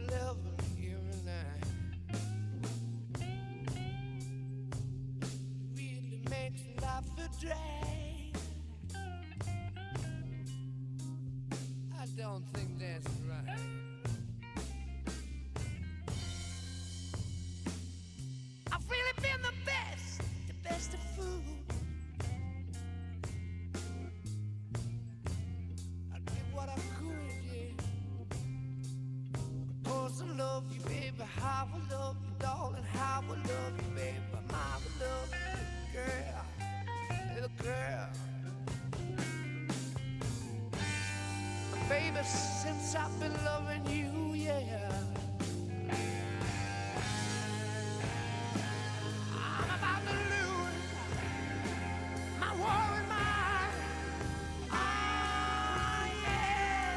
11 every night. Really makes life a drag. I don't think that's right. I've really been the best of food. I did what I could, yeah. Of course I love you, baby. How I love you, darling. How I love you, baby. My love, little girl. Baby, since I've been loving you, yeah. I'm about to lose my war and mind. Ah, yeah.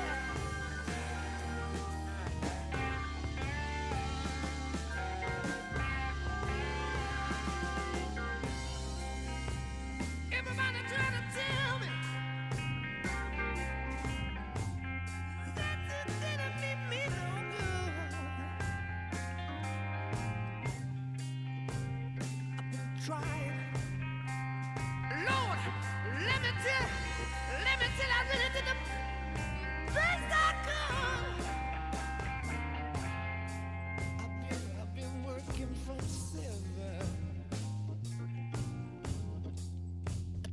Everybody trying to tell me that it didn't mean me no good. I've been trying. Lord, let me tell I really did the best I could. I've been working from 7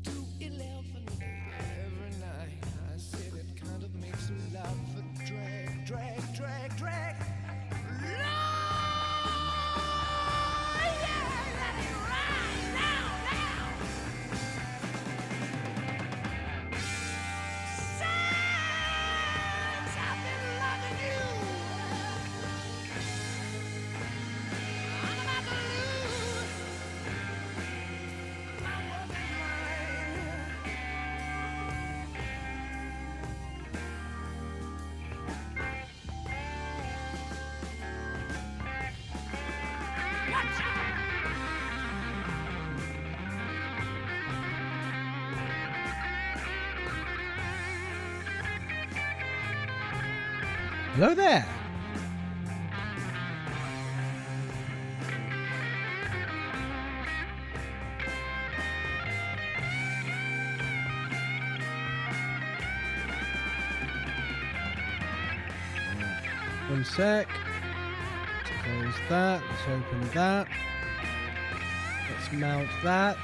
to 11 every night. I said it kind of makes life a drag. Lord, yeah, let it ride now. Since I've been loving you, I'm about to lose my working mind. Watch out! Hello there. One sec. Let's close that. Let's open that. Let's mount that.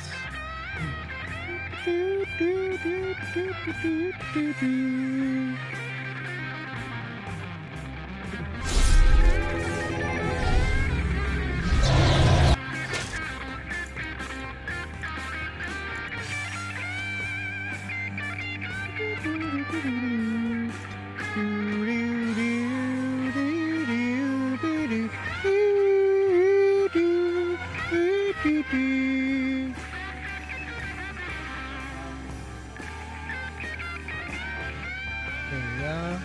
There we are.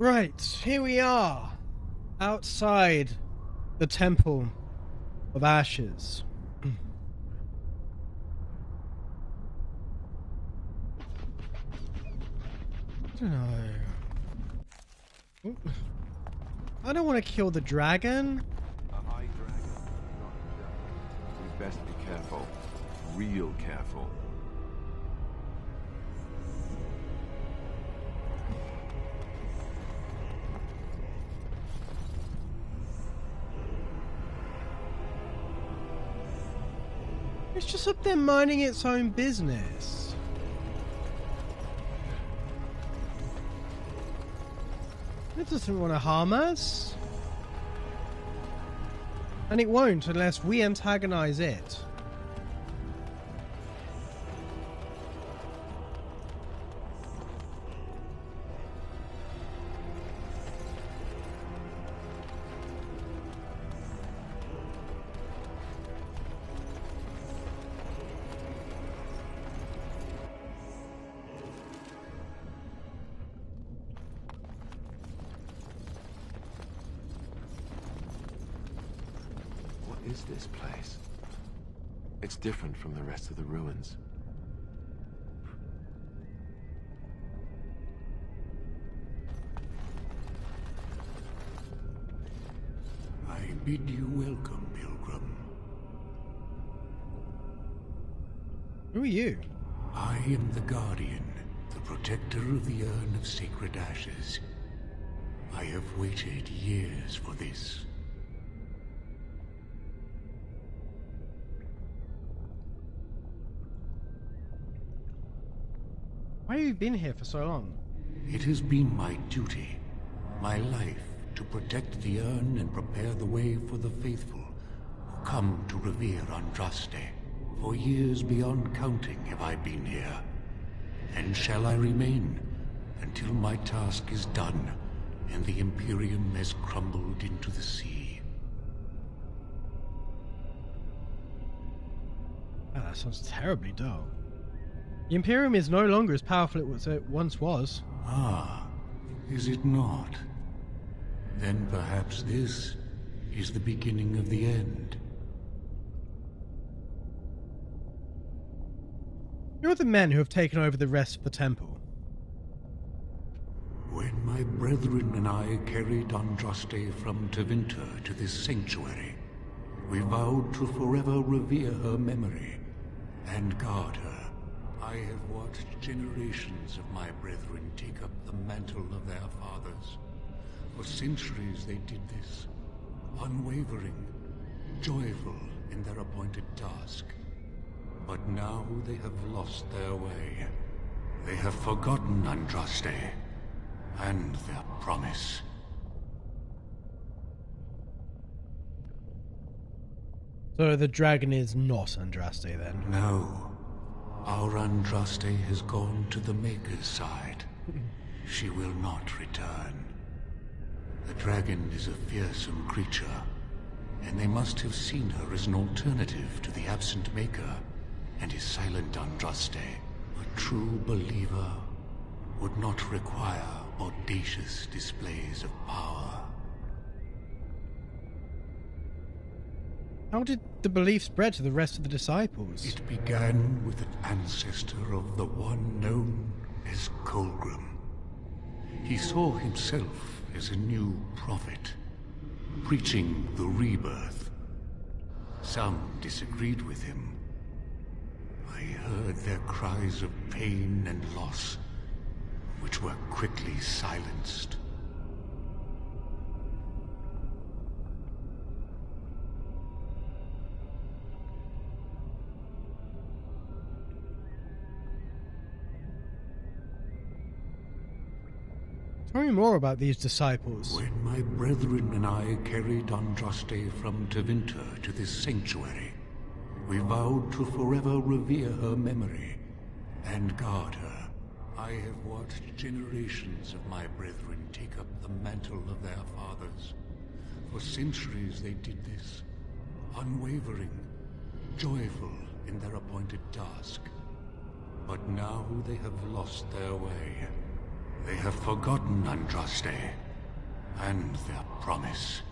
Right, here we are, outside the Temple of Ashes. I don't know. I don't want to kill the dragon. A high dragon, not a dragon. We best be careful. Real careful. It's just up there minding its own business. It doesn't want to harm us. And it won't unless we antagonize it. is this place? It's different from the rest of the ruins. I bid you welcome, Pilgrim. Who are you? I am the Guardian, the protector of the Urn of Sacred Ashes. I have waited years for this. Why have you been here for so long? It has been my duty, my life, to protect the urn and prepare the way for the faithful who come to revere Andraste. For years beyond counting have I been here, and shall I remain until my task is done and the Imperium has crumbled into the sea. Oh, that sounds terribly dull. The Imperium is no longer as powerful as it once was. Ah, is it not? Then perhaps this is the beginning of the end. You're the men who have taken over the rest of the temple. When my brethren and I carried Andraste from Tevinter to this sanctuary, we vowed to forever revere her memory and guard her. I have watched generations of my brethren take up the mantle of their fathers. For centuries they did this, unwavering, joyful in their appointed task. But now they have lost their way. They have forgotten Andraste and their promise. So the dragon is not Andraste then? No. Our Andraste has gone to the Maker's side. She will not return. The dragon is a fearsome creature, and they must have seen her as an alternative to the absent Maker and his silent Andraste. A true believer would not require audacious displays of power. How did the belief spread to the rest of the disciples? It began with an ancestor of the one known as Colgrim. He saw himself as a new prophet, preaching the rebirth. Some disagreed with him. I heard their cries of pain and loss, which were quickly silenced. Tell me more about these disciples. When my brethren and I carried Andraste from Tevinter to this sanctuary, we vowed to forever revere her memory and guard her. I have watched generations of my brethren take up the mantle of their fathers. For centuries they did this, unwavering, joyful in their appointed task. But now they have lost their way. They have forgotten Andraste and their promise.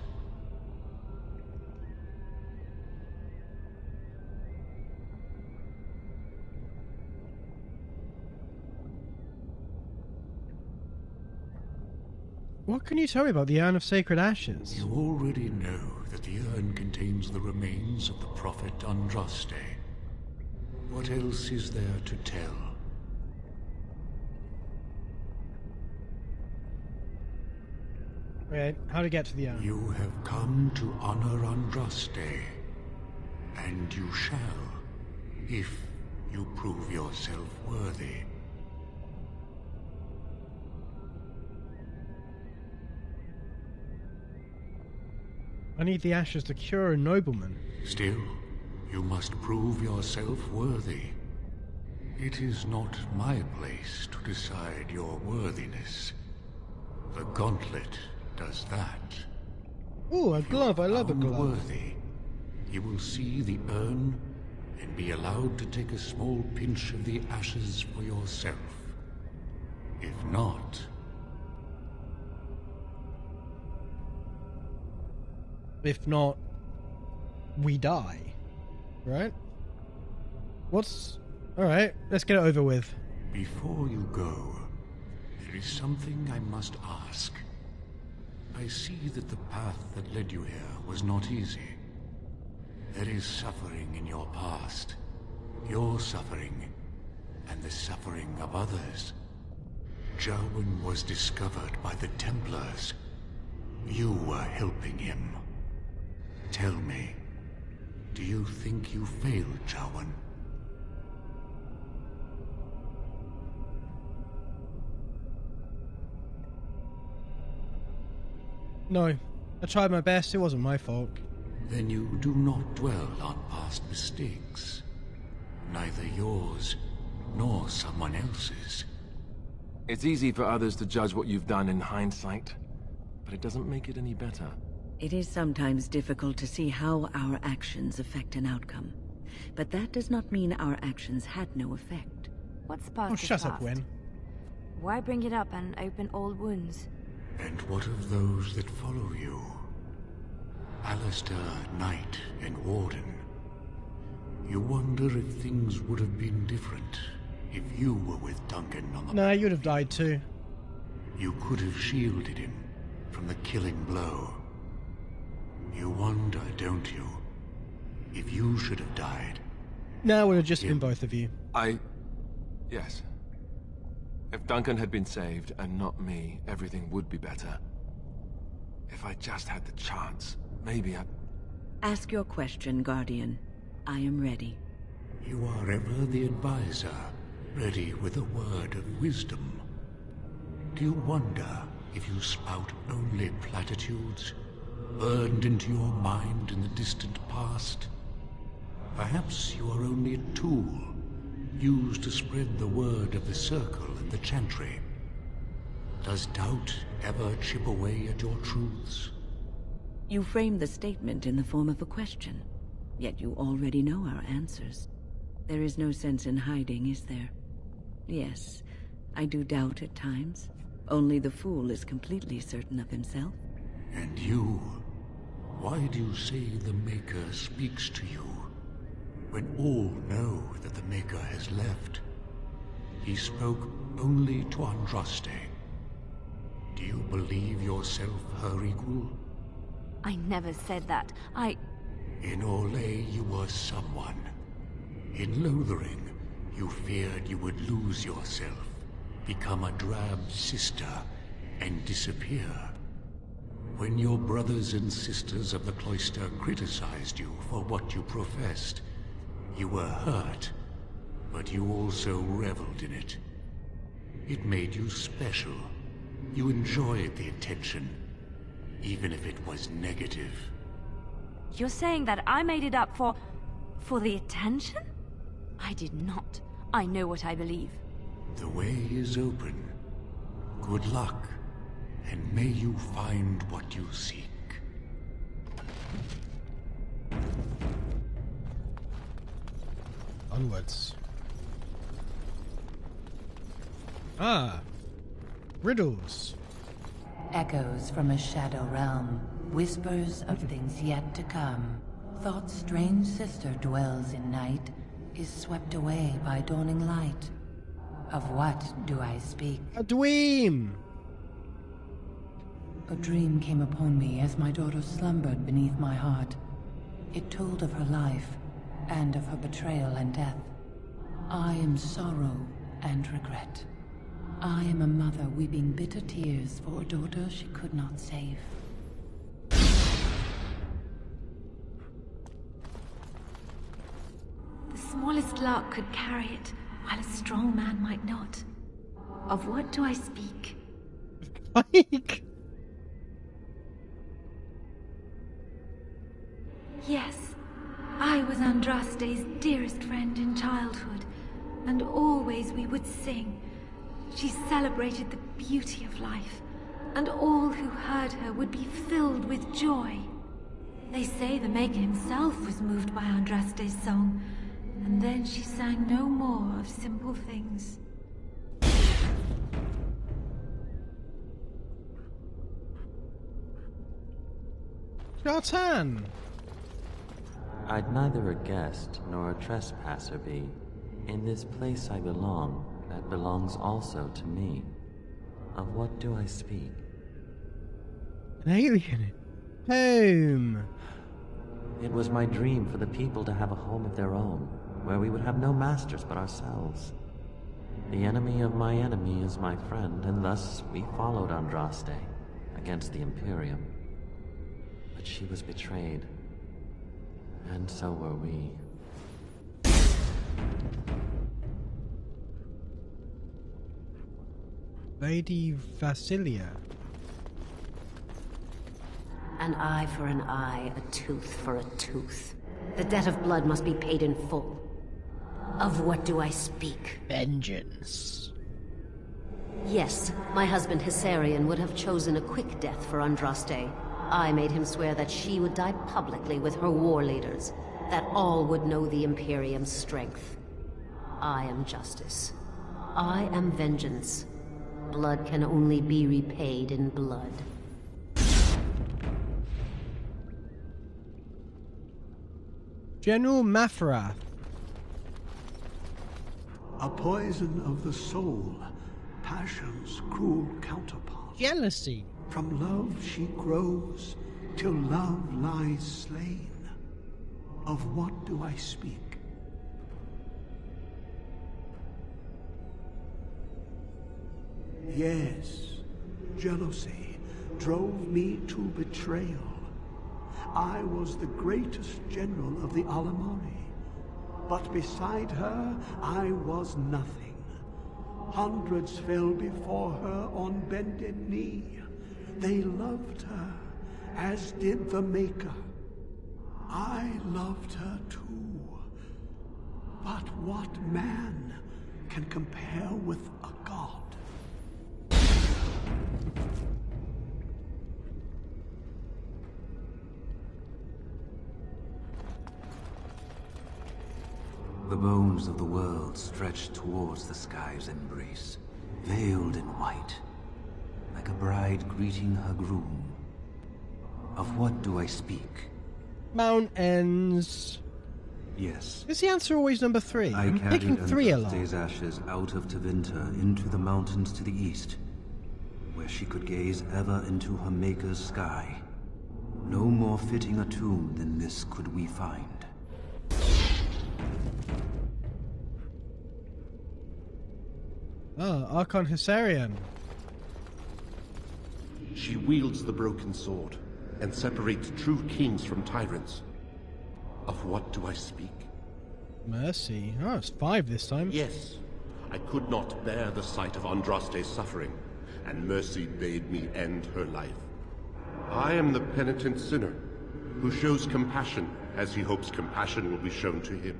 What can you tell me about the Urn of Sacred Ashes? You already know that the urn contains the remains of the prophet Andraste. What else is there to tell? Wait, how to get to the urn? You have come to honor Andraste, and you shall, if you prove yourself worthy. I need the ashes to cure a nobleman. Still, you must prove yourself worthy. It is not my place to decide your worthiness. The gauntlet does that. Ooh, a glove. I love a glove. Unworthy. You will see the urn and be allowed to take a small pinch of the ashes for yourself. If not, If not, we die. Right? Alright, let's get it over with. Before you go, there is something I must ask. I see that the path that led you here was not easy. There is suffering in your past. Your suffering, and the suffering of others. Jarwin was discovered by the Templars. You were helping him. Tell me, do you think you failed, Jarwin? No, I tried my best, it wasn't my fault. Then you do not dwell on past mistakes. Neither yours, nor someone else's. It's easy for others to judge what you've done in hindsight, but it doesn't make it any better. It is sometimes difficult to see how our actions affect an outcome. But that does not mean our actions had no effect. What's past Oh, is shut up, past. Gwen. Why bring it up and open old wounds? And what of those that follow you? Alistair, Knight, and Warden. You wonder if things would have been different if you were with Duncan on the... Nah, you'd have died too. You could have shielded him from the killing blow. You wonder, don't you, if you should have died? Nah, it would have just been both of you. Yes. If Duncan had been saved, and not me, everything would be better. If I just had the chance, maybe I... Ask your question, Guardian. I am ready. You are ever the advisor, ready with a word of wisdom. Do you wonder if you spout only platitudes, burned into your mind in the distant past? Perhaps you are only a tool, used to spread the word of the Circle and the Chantry. Does doubt ever chip away at your truths? You frame the statement in the form of a question, yet you already know our answers. There is no sense in hiding, is there? Yes, I do doubt at times. Only the fool is completely certain of himself. And you? Why do you say the Maker speaks to you, when all know that the Maker has left? He spoke only to Andraste. Do you believe yourself her equal? I never said that. In Orlais you were someone. In Lothering, you feared you would lose yourself, become a drab sister, and disappear. When your brothers and sisters of the cloister criticized you for what you professed, you were hurt, but you also reveled in it. It made you special. You enjoyed the attention, even if it was negative. You're saying that I made it up for the attention? I did not. I know what I believe. The way is open. Good luck, and may you find what you seek. Onwards. Ah, riddles. Echoes from a shadow realm, whispers of things yet to come. Thought's strange sister dwells in night, is swept away by dawning light. Of what do I speak? A dweem! A dream came upon me as my daughter slumbered beneath my heart. It told of her life, and of her betrayal and death. I am sorrow and regret. I am a mother weeping bitter tears for a daughter she could not save. The smallest lark could carry it, while a strong man might not. Of what do I speak? Like, Yes, I was Andraste's dearest friend in childhood, and always we would sing. She celebrated the beauty of life, and all who heard her would be filled with joy. They say the Maker himself was moved by Andraste's song, and then she sang no more of simple things. Jartan! I'd neither a guest nor a trespasser be. In this place I belong, that belongs also to me. Of what do I speak? An alien. Home. It was my dream for the people to have a home of their own, where we would have no masters but ourselves. The enemy of my enemy is my friend, and thus we followed Andraste against the Imperium. But she was betrayed, and so were we. Lady Vasilia. An eye for an eye, a tooth for a tooth. The debt of blood must be paid in full. Of what do I speak? Vengeance. Yes, my husband Hissarion would have chosen a quick death for Andraste. I made him swear that she would die publicly with her war leaders, that all would know the Imperium's strength. I am justice. I am vengeance. Blood can only be repaid in blood. General Mafrath. A poison of the soul, passion's cruel counterpart. Jealousy. From love she grows, till love lies slain. Of what do I speak? Yes, jealousy drove me to betrayal. I was the greatest general of the Alamari. But beside her, I was nothing. Hundreds fell before her on bended knee. They loved her, as did the Maker. I loved her too. But what man can compare with a god? The bones of the world stretched towards the sky's embrace, veiled in white, like a bride greeting her groom. Of what do I speak? Mountains. Yes. Is the answer always number 3? I I'm carried picking 3 a lot. Andraste's ashes out of Tevinter into the mountains to the east, where she could gaze ever into her Maker's sky. No more fitting a tomb than this could we find. Ah, Archon Hissarion. She wields the broken sword and separates true kings from tyrants. Of what do I speak? Mercy. Oh, it's 5 this time. Yes, I could not bear the sight of Andraste's suffering, and Mercy bade me end her life. I am the penitent sinner, who shows compassion as he hopes compassion will be shown to him.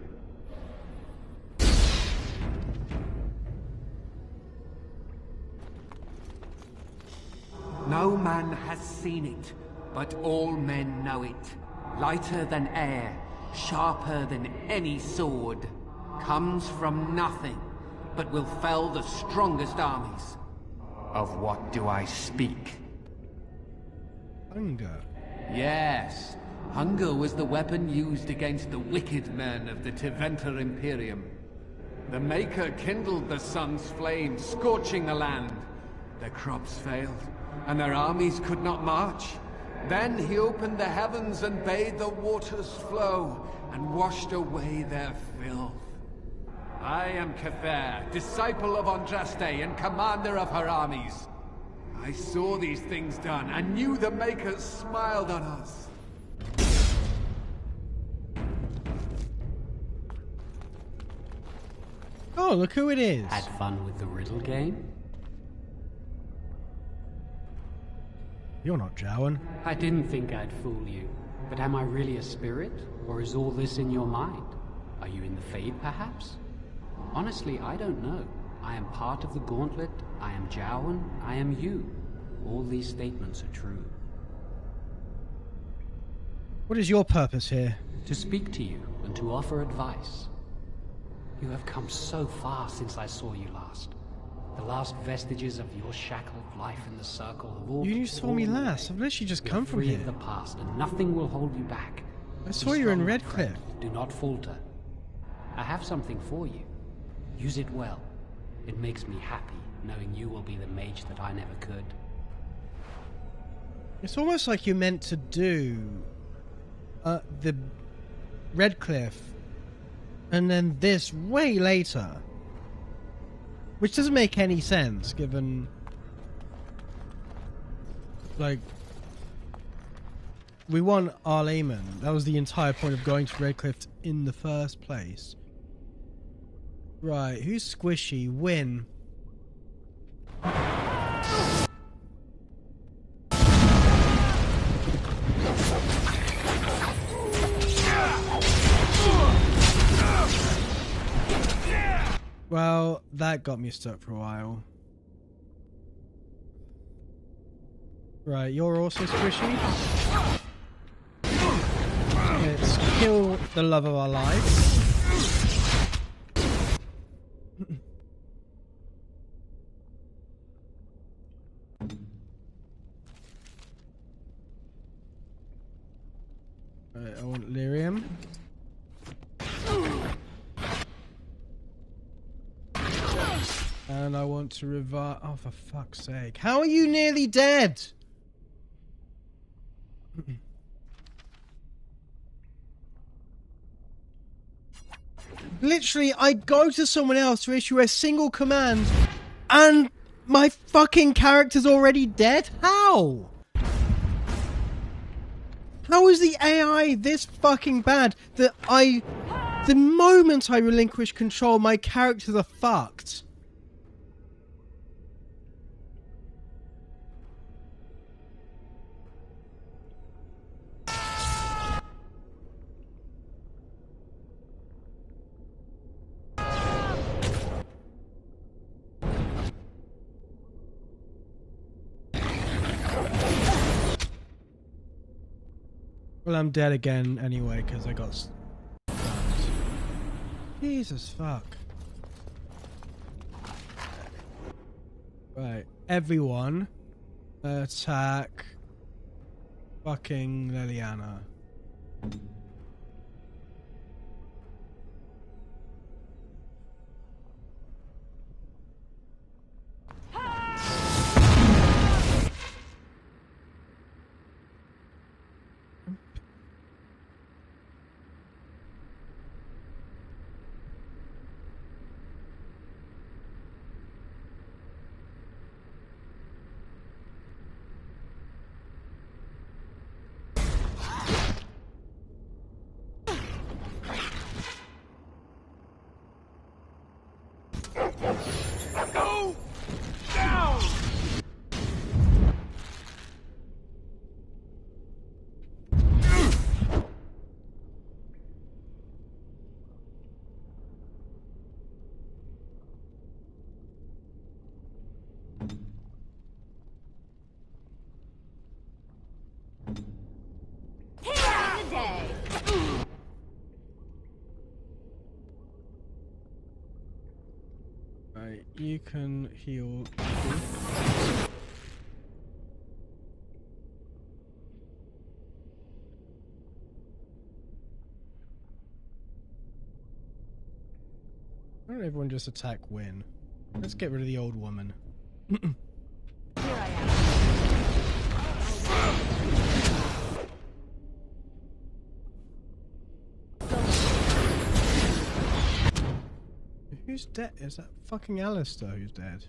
No man has seen it, but all men know it. Lighter than air, sharper than any sword. Comes from nothing, but will fell the strongest armies. Of what do I speak? Hunger. Yes, hunger was the weapon used against the wicked men of the Tevinter Imperium. The Maker kindled the sun's flame, scorching the land. Their crops failed, and their armies could not march. Then he opened the heavens and bade the waters flow, and washed away their filth. I am Kefir, disciple of Andraste and commander of her armies. I saw these things done, and knew the Makers smiled on us. Oh, look who it is. Had fun with the riddle game? You're not Jowan. I didn't think I'd fool you. But am I really a spirit? Or is all this in your mind? Are you in the Fade, perhaps? Honestly, I don't know. I am part of the Gauntlet, I am Jowan, I am you. All these statements are true. What is your purpose here? To speak to you, and to offer advice. You have come so far since I saw you last. The last vestiges of your shackled life in the Circle have all... You saw me last. I've literally just come from free here. of the past, and nothing will hold you back. I saw you in Redcliffe. Do not falter. I have something for you. Use it well. It makes me happy knowing you will be the mage that I never could. It's almost like you meant to do the Redcliffe and then this way later. Which doesn't make any sense given, like, we want Arlayman. That was the entire point of going to Redcliffe in the first place. Right, who's squishy? Win. Well, that got me stuck for a while. Right, you're also squishy. Let's kill the love of our lives. Right, I want lyrium. And I want to revive. Oh, for fuck's sake. How are you nearly dead? Literally, I go to someone else to issue a single command, and my fucking character's already dead? How? How is the AI this fucking bad that the moment I relinquish control, my characters are fucked? Well, I'm dead again anyway, because I got stunned. Jesus fuck. Right, everyone attack fucking Leliana. Go down! Here's the day. Right, you can heal. Why don't everyone just attack Win? Let's get rid of the old woman. Here I am. Who's dead? Is that fucking Alistair who's dead?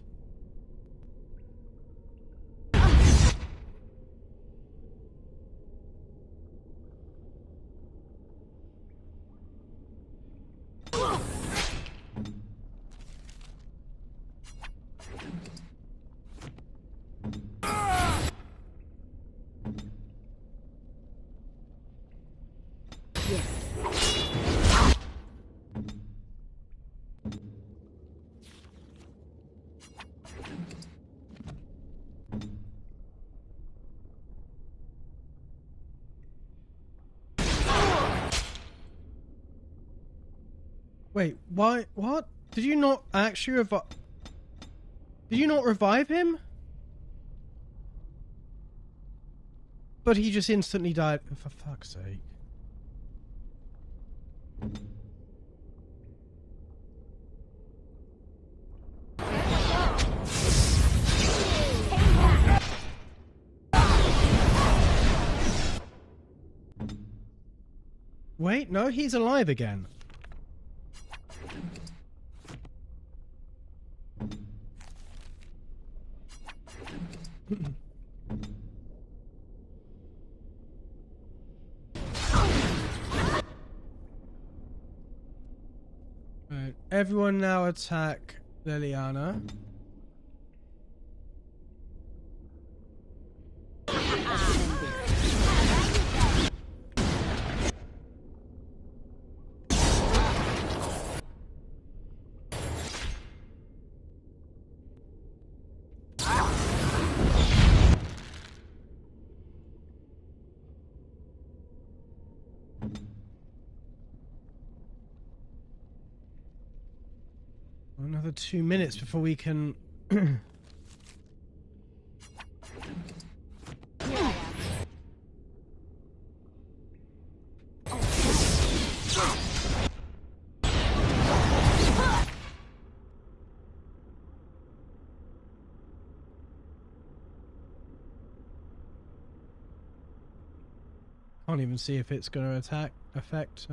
Wait, why? What? Did you not actually revive? Did you not revive him? But he just instantly died. For fuck's sake. Wait, no, he's alive again. Right, everyone now attack Leliana. Another 2 minutes before we can can't even see if it's going to affect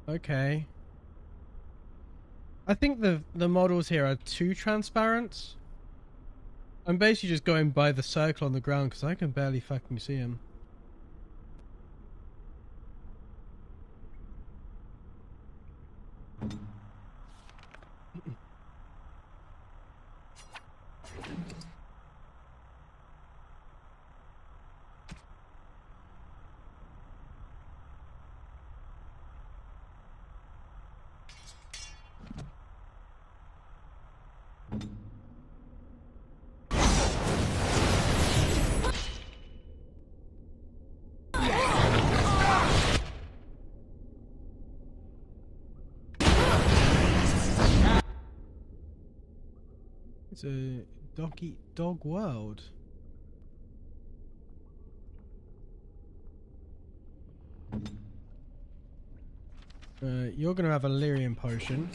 Okay. I think the models here are too transparent. I'm basically just going by the circle on the ground because I can barely fucking see him. It's a dog world. You're gonna have a lyrium potion.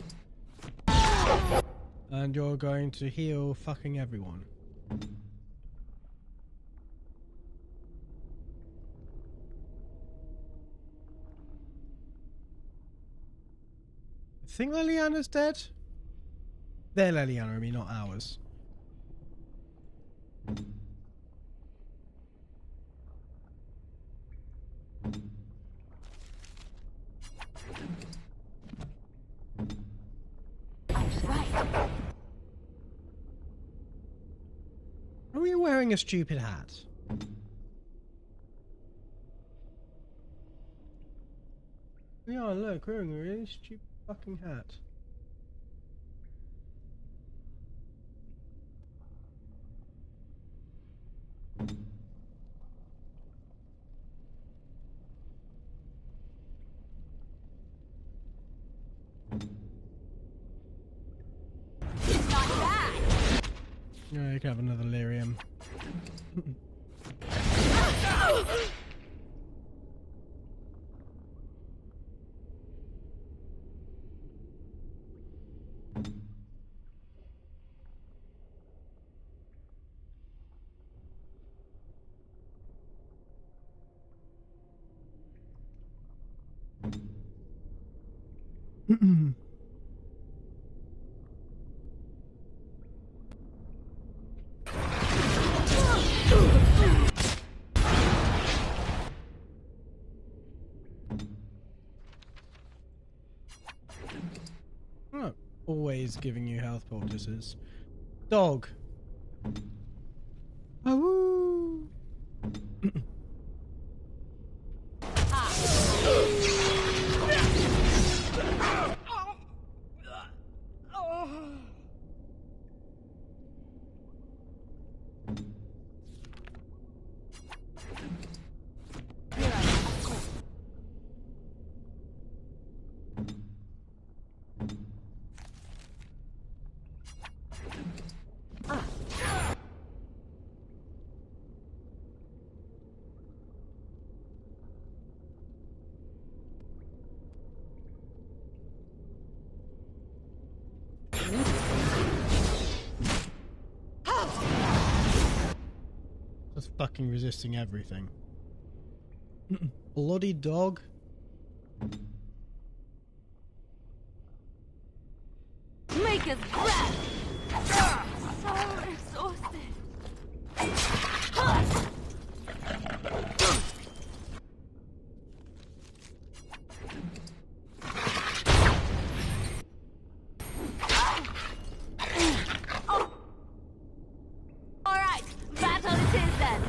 And you're going to heal fucking everyone. I think Leliana's dead. Their Leliana, I mean, not ours. Are we wearing a stupid hat? We are, look, wearing a really stupid fucking hat. Yeah, you can have another lyrium. Always giving you health poultices. Dog. Oh. Just fucking resisting everything. Bloody dog. Make us breath! So exhausted. Alright, battle it is then.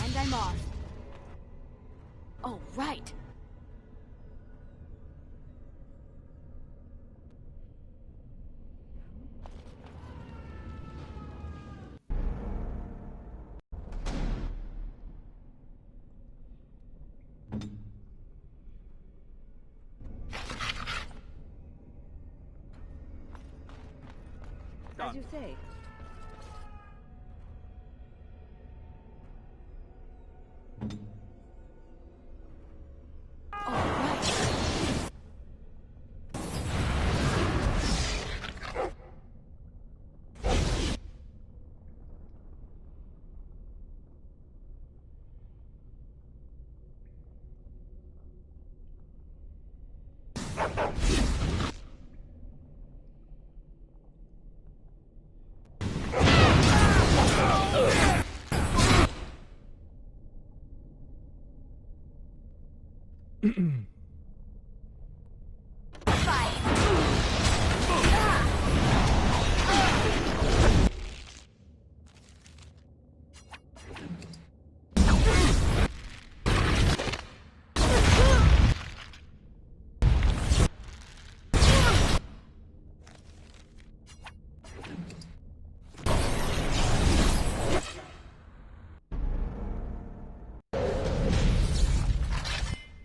And I'm off. Oh, right. As you say.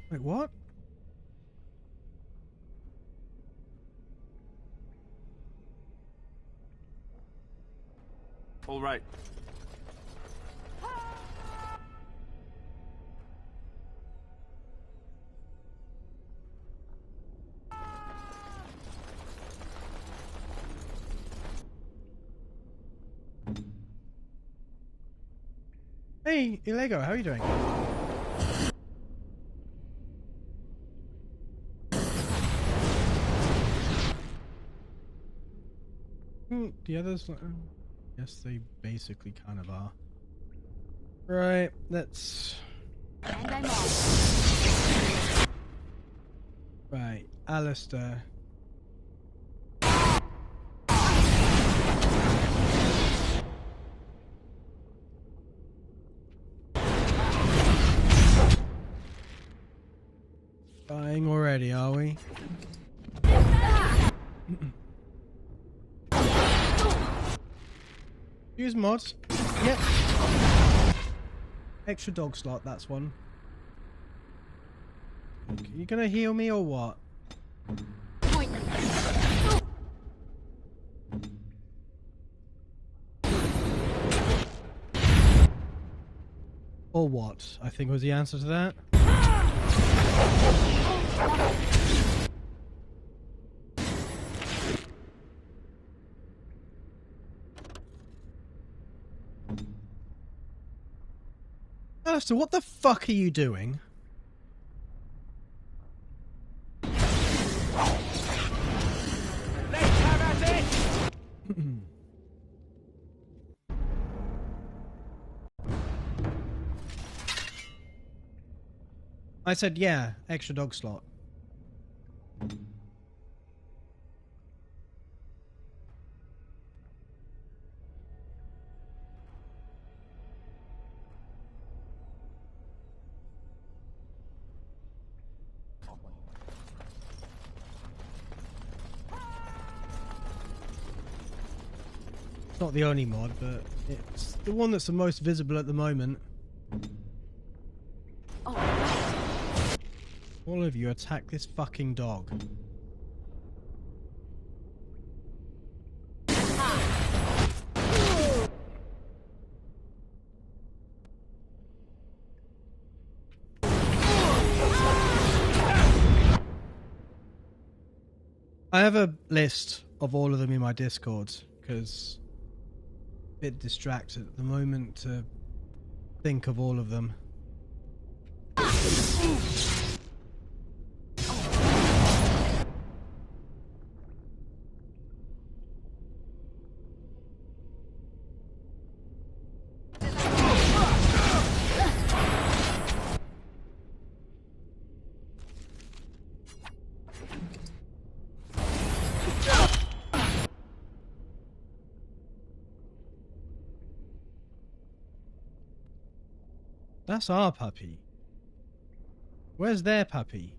Wait, what? All right. Hey, Ilego, how are you doing? The others, yes, they basically kind of are. Right, let's. And I'm off. Right, Alistair. Dying already, are we? Use mods. Yep. Extra dog slot, that's one. Okay, you gonna heal me or what? Or what, I think was the answer to that. Alistair, what the fuck are you doing? Let's have at it! I said, yeah, extra dog slot. It's not the only mod, but it's the one that's the most visible at the moment. All of you attack this fucking dog. I have a list of all of them in my Discord because I'm a bit distracted at the moment to think of all of them. That's our puppy. Where's their puppy?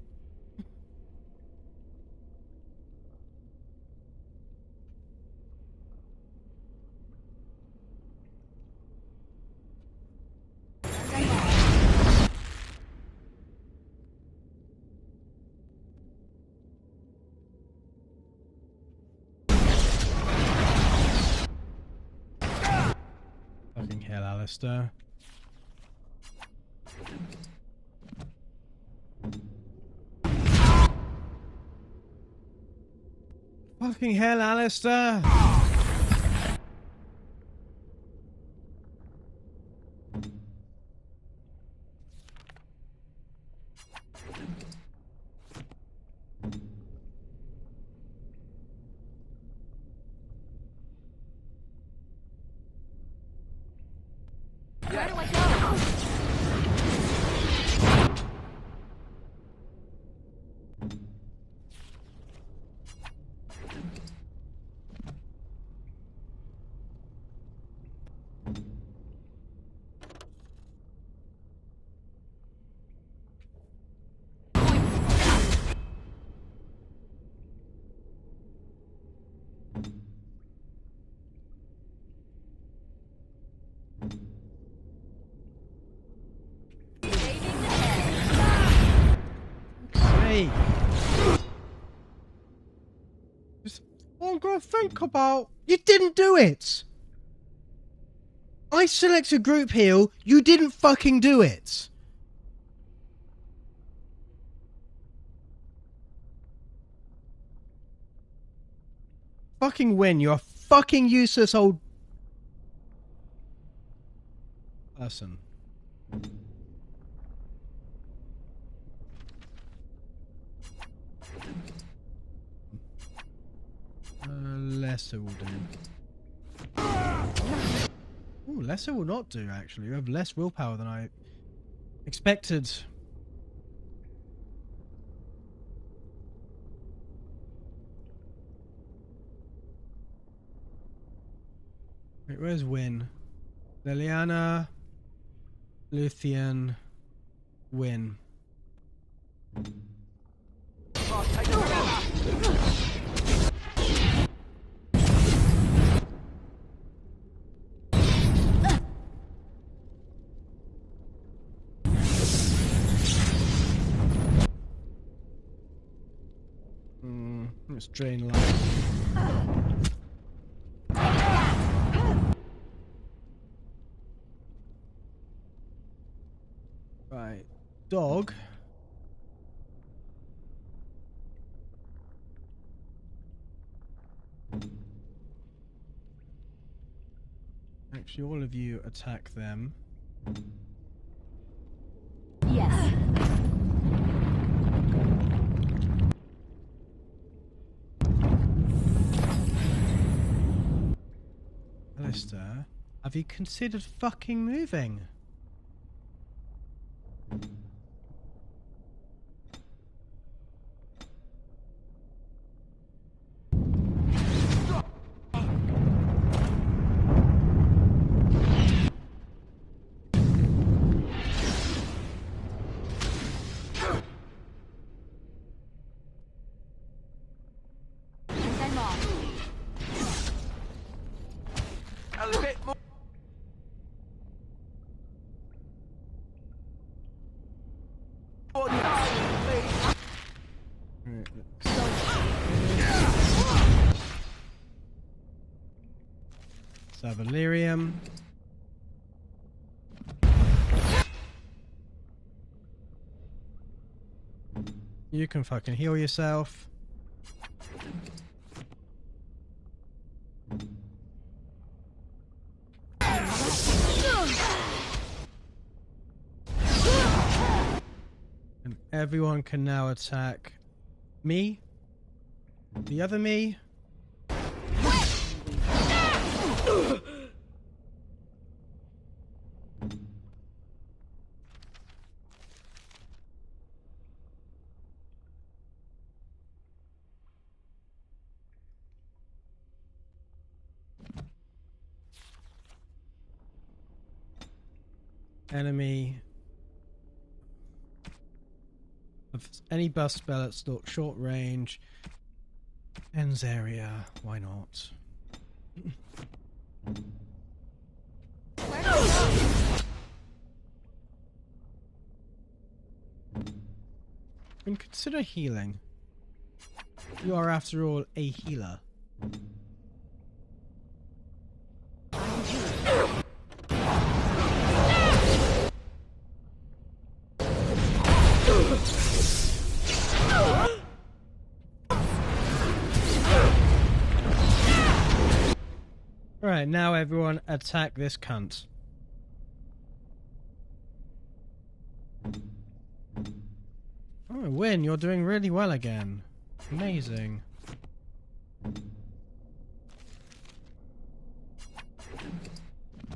Fucking hell, Alistair. Fucking hell, Alistair! Where do I go? Hey! Just all I'm gonna think about. You didn't do it! I selected group heal, you didn't fucking do it! Fucking win, you're a fucking useless old person. Lesser will do. Ooh, lesser will not do, actually. You have less willpower than I expected. Wait, where's Win? Liliana, Luthien, Win. Let's drain life. Right, dog. Actually, all of you attack them. Yes. Alistair, have you considered fucking moving? Savalirium. You can fucking heal yourself. And everyone can now attack me, the other me. Enemy of any buff spell at short range ends area. Why not? And consider healing. You are, after all, a healer. Alright, now everyone attack this cunt. Oh, Win, you're doing really well again. Amazing.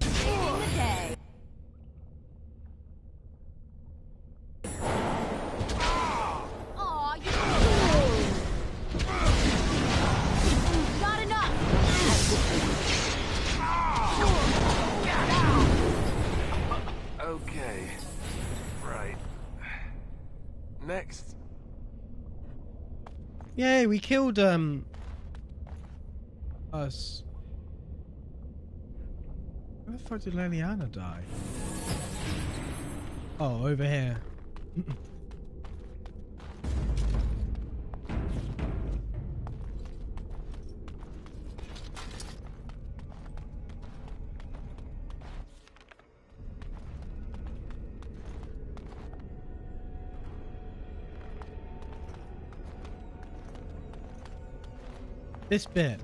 Saving the day. Aw, you not enough. Okay. Right. Next. Yay, we killed us. Where the fuck did Leliana die? Oh, over here. This bit.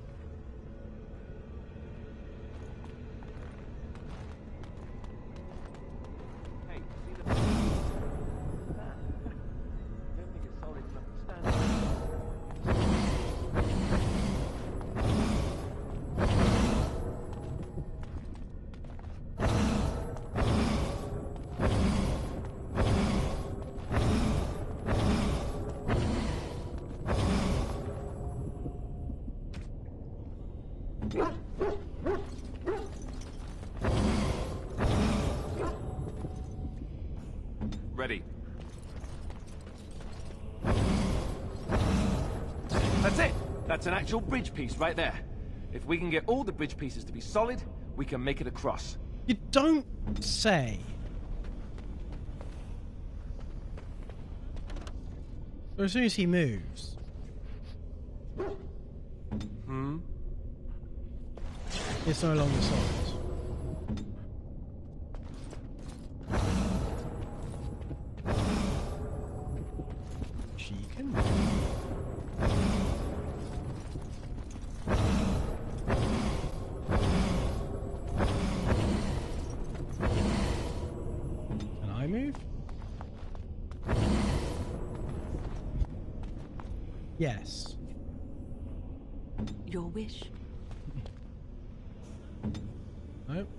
Ready. That's it! That's an actual bridge piece right there. If we can get all the bridge pieces to be solid, we can make it across. You don't say. So as soon as he moves. It's no longer solid. She can move. Can I move? Yes. Your wish. Nope.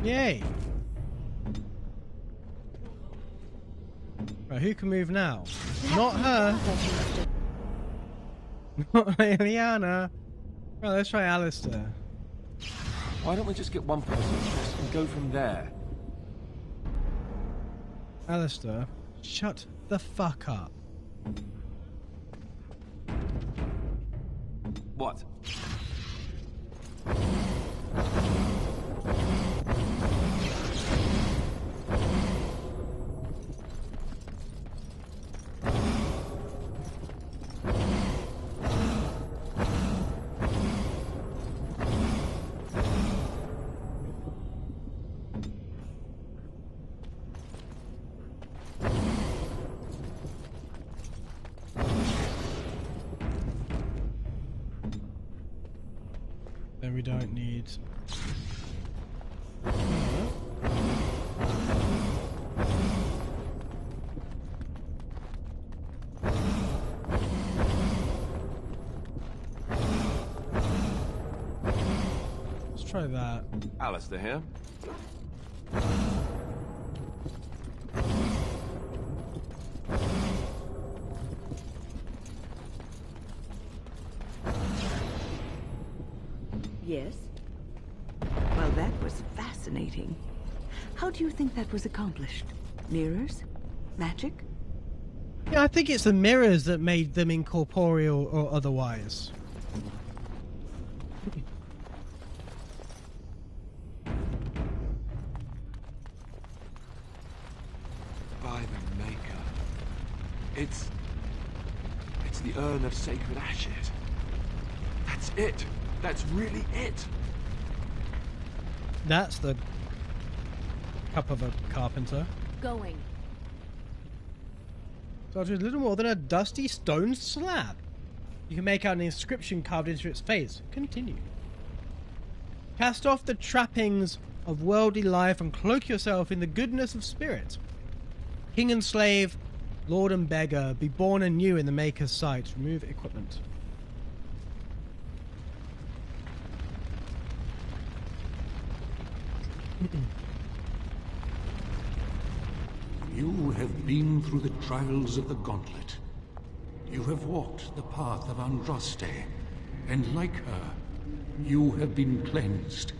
Yay! Right, who can move now? Not her! Not Leliana! Right, let's try Alistair. Why don't we just get one person first and go from there? Alistair, shut the fuck up. What? Then we don't need... Let's try that. Alistair here. Yes? Well, that was fascinating. How do you think that was accomplished? Mirrors? Magic? Yeah, I think it's the mirrors that made them incorporeal or otherwise. By the Maker. It's the Urn of Sacred Ashes. That's it. That's really it. That's the cup of a carpenter. Going. So it's a little more than a dusty stone slab. You can make out an inscription carved into its face. Continue. Cast off the trappings of worldly life and cloak yourself in the goodness of spirit. King and slave, lord and beggar, be born anew in the Maker's sight. Remove equipment. You have been through the trials of the Gauntlet. You have walked the path of Andraste, and like her, you have been cleansed.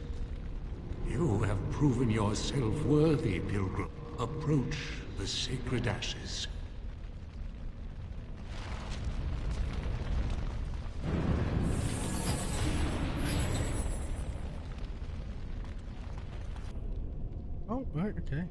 You have proven yourself worthy, pilgrim. Approach the Sacred Ashes. Oh, right, okay.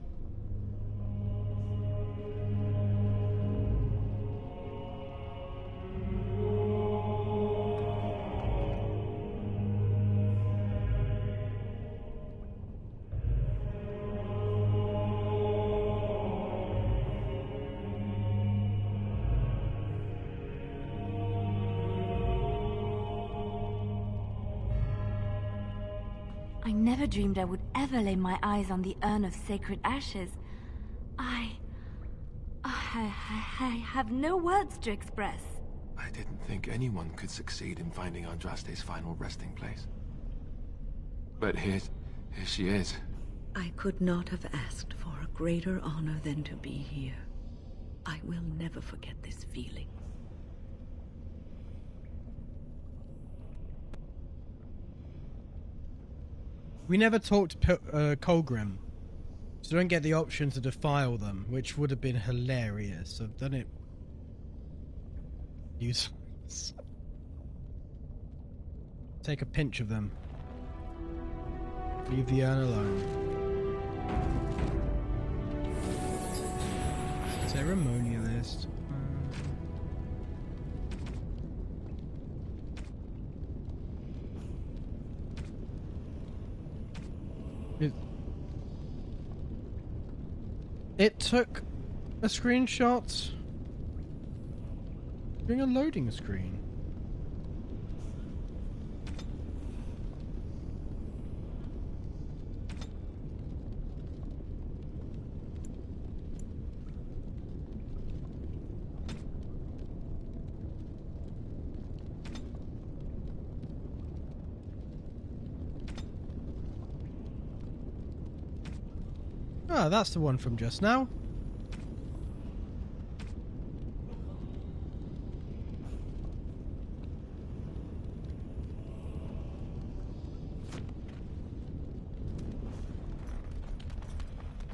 I never dreamed I would ever lay my eyes on the Urn of Sacred Ashes. I have no words to express. I didn't think anyone could succeed in finding Andraste's final resting place. But here she is. I could not have asked for a greater honor than to be here. I will never forget this feeling. We never talked to Colgrim, so don't get the option to defile them, which would have been hilarious. I've done it. Useless. Take a pinch of them. Leave the urn alone. Ceremonialist. It took a screenshot during a loading screen. Ah, that's the one from just now.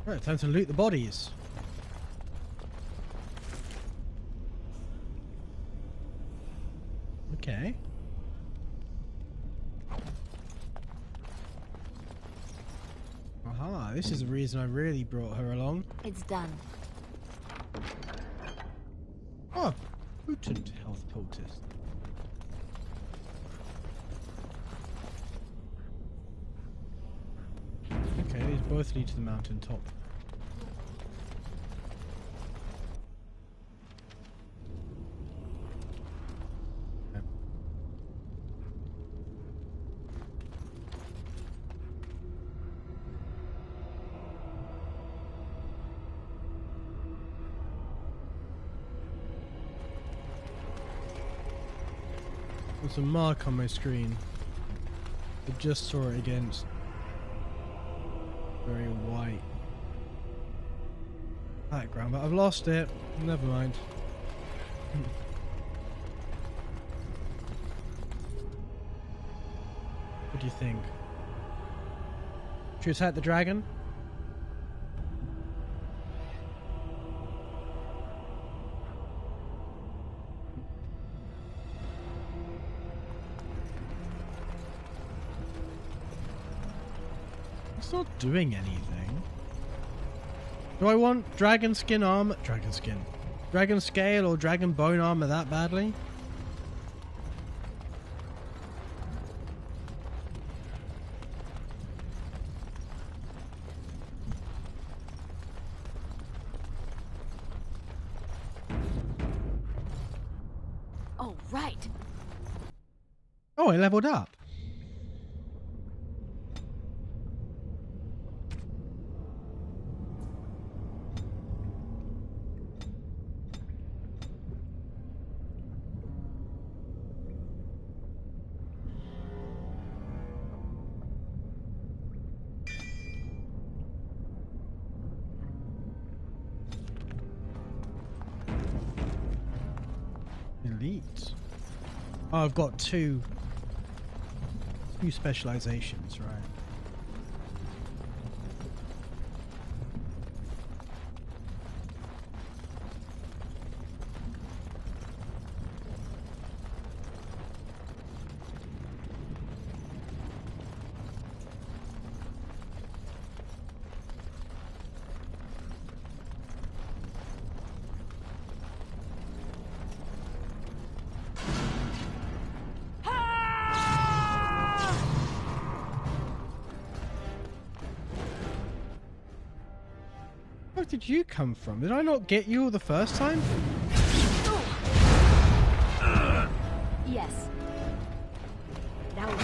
Right, time to loot the bodies. Okay. Aha, this is the reason I really brought her along. It's done. Oh, potent health poultice. Okay, these both lead to the mountain top. Okay. There's a mark on my screen. I just saw it against very white background, but I've lost it. Never mind. What do you think? Should we attack the dragon? It's not doing anything. Do I want dragon skin armor? Dragon skin. Dragon scale or dragon bone armor that badly? Oh, right. Oh, I leveled up. Elite. Oh, I've got two specializations, right? Where did you come from? Did I not get you the first time? Yes. That was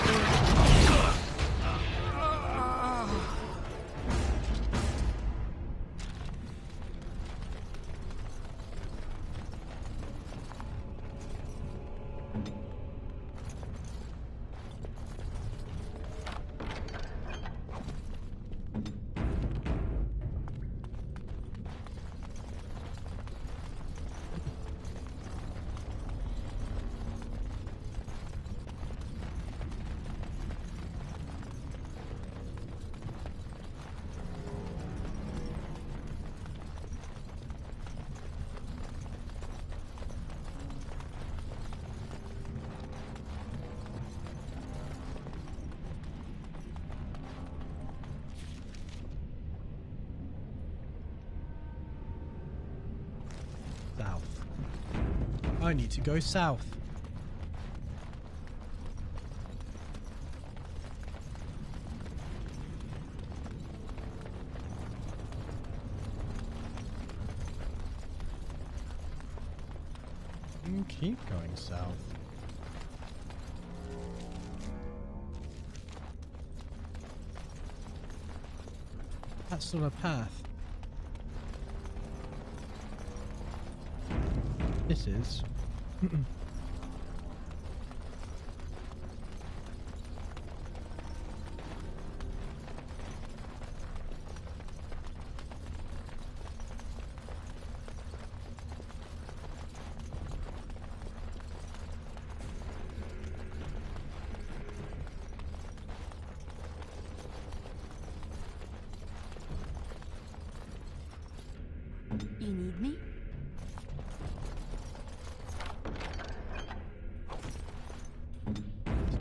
south. I need to go south. And keep going south. That's not a path. This is. You need me?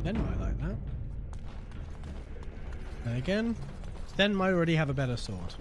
Ben might like that. And again, Then might already have a better sword.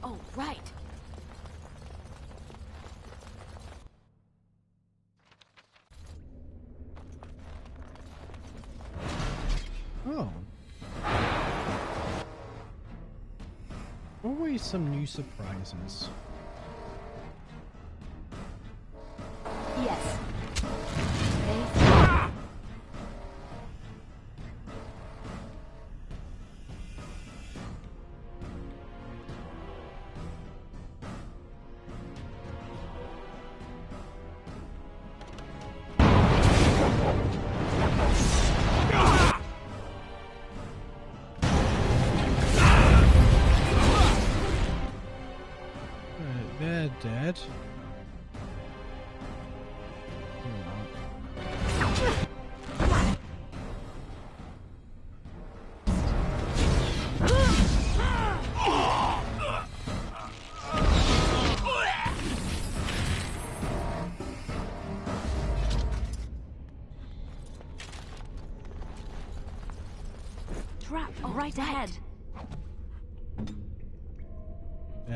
Oh, right. Oh. Always some new surprises. Yes. They're dead. Trap right ahead.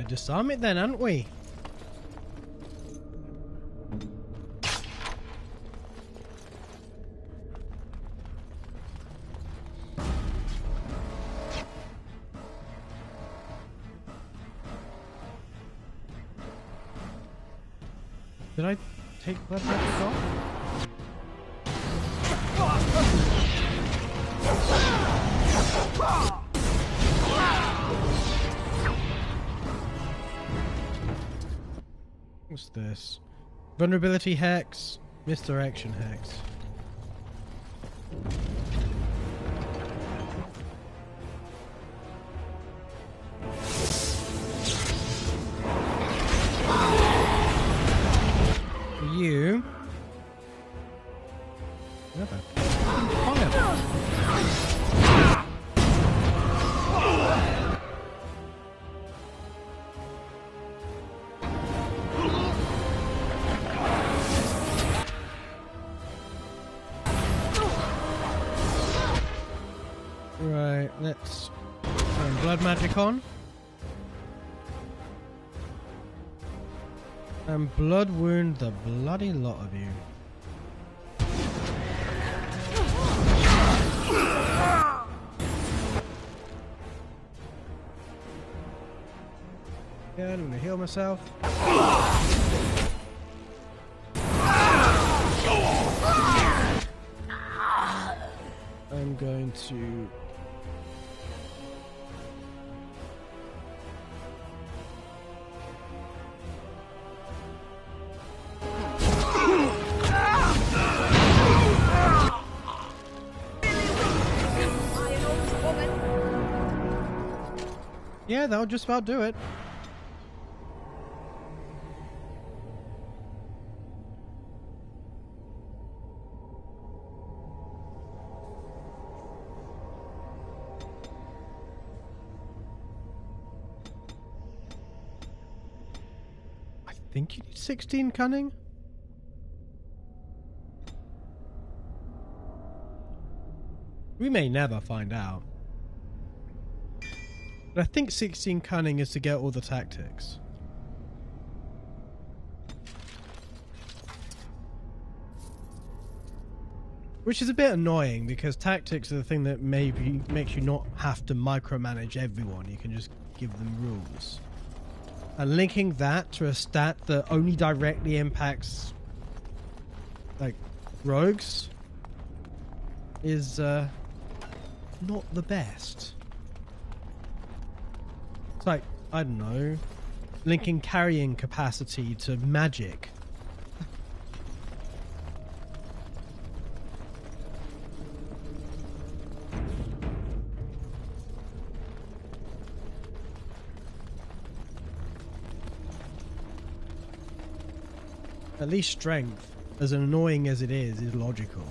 Disarm it then, aren't we? Did I take blood magic off? What's this? Vulnerability hex, misdirection hex. You. Never. Right, let's turn blood magic on. And blood wound the bloody lot of you. Yeah, I'm gonna heal myself. I'm going to yeah, that'll just about do it. I think you need 16 cunning. We may never find out. But I think 16 cunning is to get all the tactics. Which is a bit annoying because tactics are the thing that maybe makes you not have to micromanage everyone. You can just give them rules. And linking that to a stat that only directly impacts like rogues is not the best. It's like, I don't know, linking carrying capacity to magic. At least strength, as annoying as it is logical.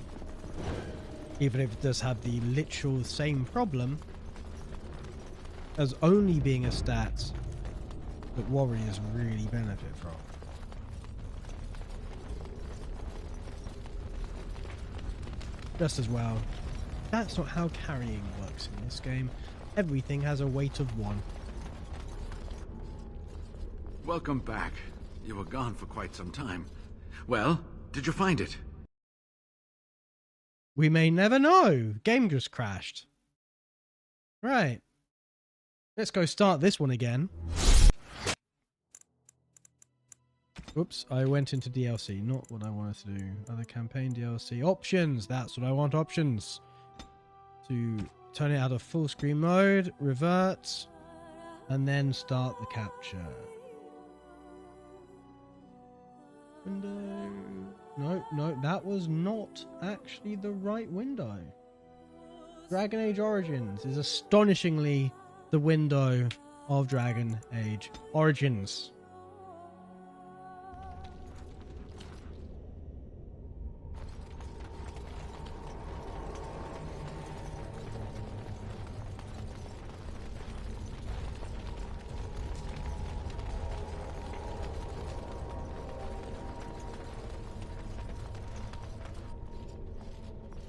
Even if it does have the literal same problem as only being a stat that warriors really benefit from. Just as well, that's not how carrying works in this game. Everything has a weight of 1. Welcome back. You were gone for quite some time. Well, did you find it? We may never know. Game just crashed. Right. Let's go start this one again. Oops, I went into DLC. Not what I wanted to do. Other campaign DLC. Options. That's what I want. Options. To turn it out of full screen mode. Revert. And then start the capture. Window. No, that was not actually the right window. Dragon Age Origins is astonishingly the window of Dragon Age Origins.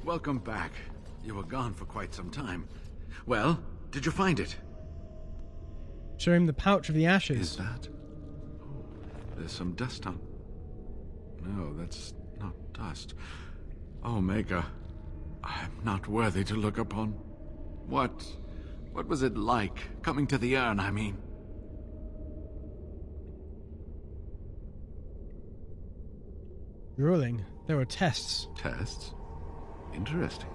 Welcome back. You were gone for quite some time. Well, did you find it? Show him the pouch of the ashes. Is that? Oh, there's some dust on. No, that's not dust. Oh, Maker, I'm not worthy to look upon. What was it like, coming to the urn, I mean? Ruling. There were tests. Tests? Interesting.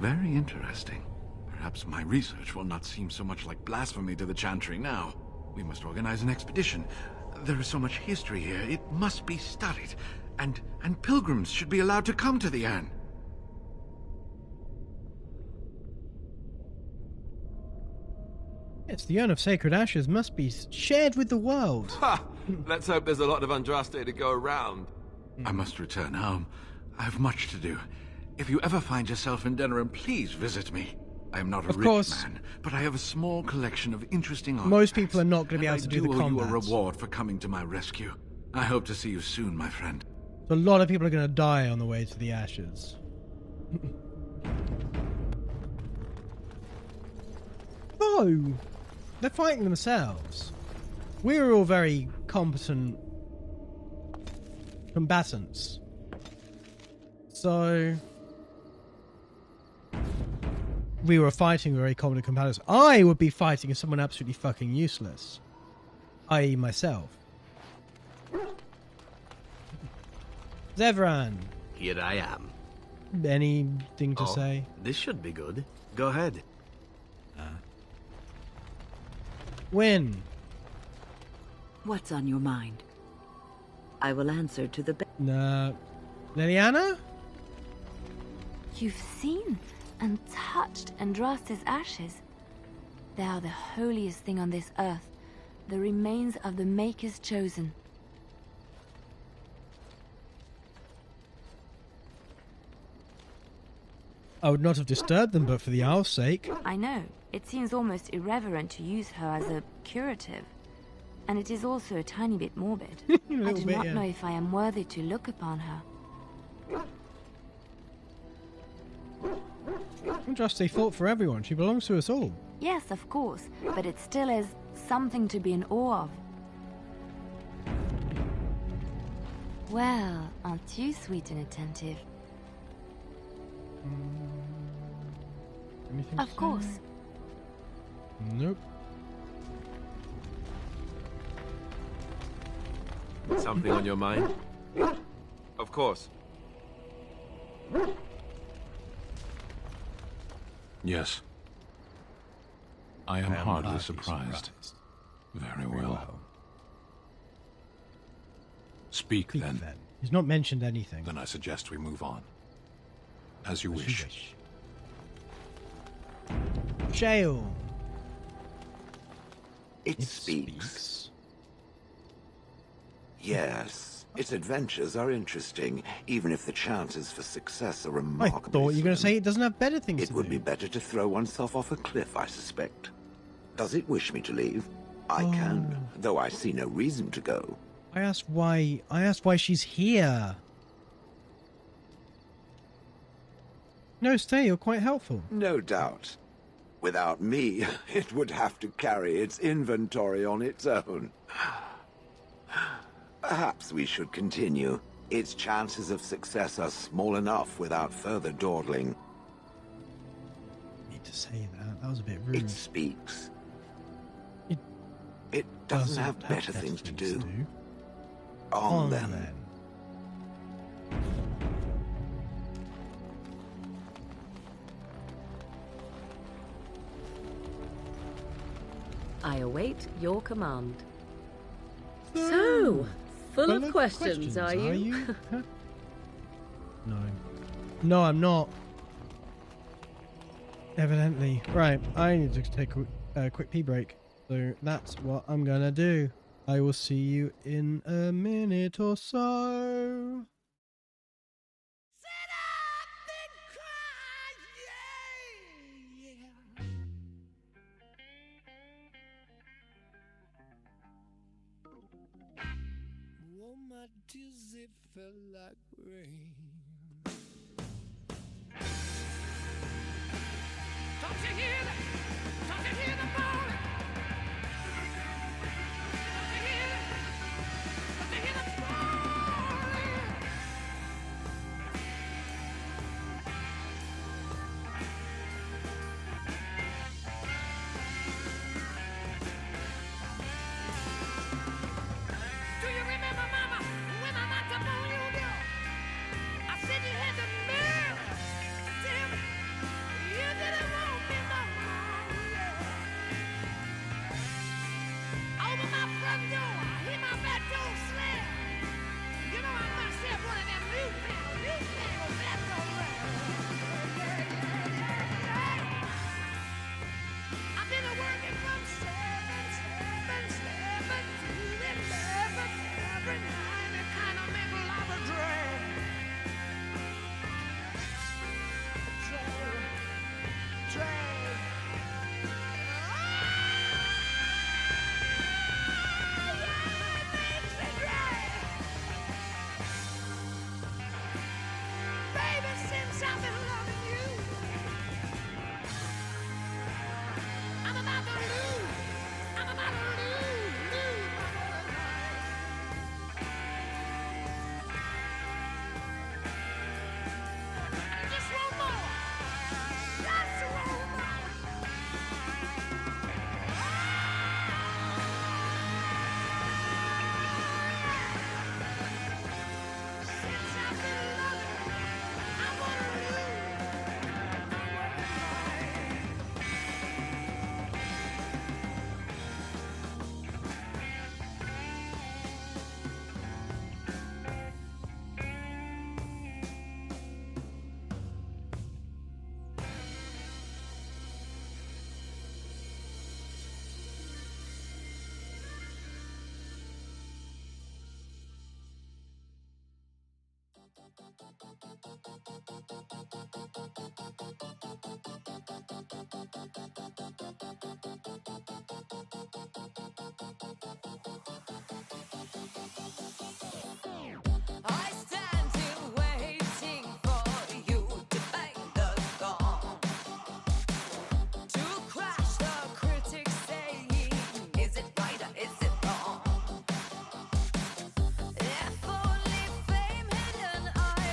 Very interesting. Perhaps my research will not seem so much like blasphemy to the Chantry now. We must organize an expedition. There is so much history here, it must be studied. And pilgrims should be allowed to come to the urn. Yes, the urn of sacred ashes must be shared with the world. Ha! Let's hope there's a lot of Andraste to go around. I must return home. I have much to do. If you ever find yourself in Denerim, please visit me. I am not a rich man, but I have a small collection of interesting artifacts. Most people are not going to be able to do the combat. I do owe you a reward for coming to my rescue. I hope to see you soon, my friend. So a lot of people are going to die on the way to the ashes. Oh, they're fighting themselves. We're all very competent combatants. So we were fighting very competent combatants. I would be fighting as someone absolutely fucking useless, i.e. myself. Zevran. Here I am. Anything to say? This should be good. Go ahead. Win. What's on your mind? I will answer to the best. Leliana? You've seen and touched Andraste's ashes. They are the holiest thing on this earth, the remains of the Maker's Chosen. I would not have disturbed them but for the owl's sake. I know. It seems almost irreverent to use her as a curative. And it is also a tiny bit morbid. I do not know if I am worthy to look upon her. Andraste fought for everyone. She belongs to us all. Yes, of course. But it still is something to be in awe of. Well, aren't you sweet and attentive? Anything of course. Nope. Something on your mind? Of course. Yes. I am hardly surprised. Very well. Speak then. He's not mentioned anything. Then I suggest we move on. As you wish. Jail. It speaks. Yes, its adventures are interesting, even if the chances for success are I remarkable. thought you were going to say it doesn't have better things to do. It would be better to throw oneself off a cliff, I suspect. Does it wish me to leave? I can, though I see no reason to go. I asked why she's here. No, stay, you're quite helpful. No doubt. Without me, it would have to carry its inventory on its own. Perhaps we should continue. Its chances of success are small enough without further dawdling. Need to say that. That was a bit rude. It speaks. It doesn't have better things to do. On then. I await your command. So, full of questions, are you? No. No, I'm not. Evidently. Right, I need to take a quick pee break. So that's what I'm gonna do. I will see you in a minute or so. Oh, my tears, it felt like rain. Don't you hear that? Don't you hear the moaning? Don't you hear it? Don't you hear the falling? Do you remember, Mama, when I knocked up on your door? I said you had the nerve to tell me you didn't want me no more. Over my front door, I hear my back door slam. You know I must have one of them newfangled back door I've been working from 7 to 11 every night. It kind of make a lot of drag. Drag. Baby, since I've been loving you, I'm about to lose my and just one more. Just one more. Since I've been loving, I wanna lose I stand here waiting for you to bang the gong, to crash the critics saying, is it right or is it wrong? If only fame had an eye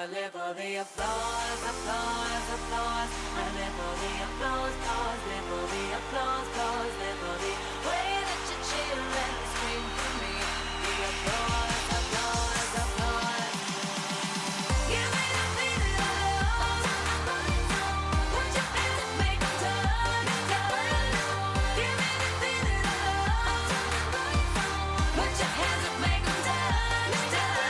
I live for the applause, applause, applause. I live for the applause, applause, live for the applause, applause, live for the way that you cheer and scream for me. The applause, applause, applause. Give me the feeling of love. Put your hands up, make them turn, turn. Give me the feeling of love. Put your hands up, make them turn, turn.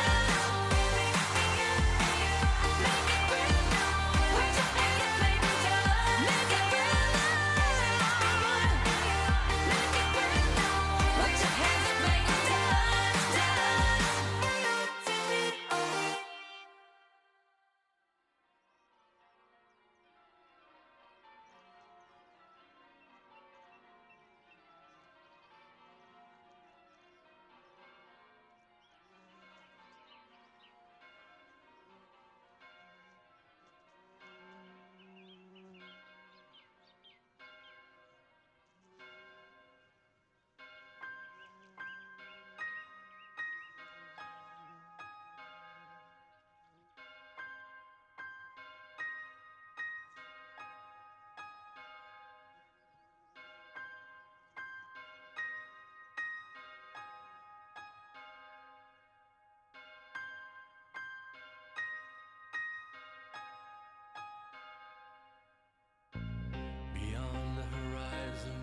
Beyond the horizon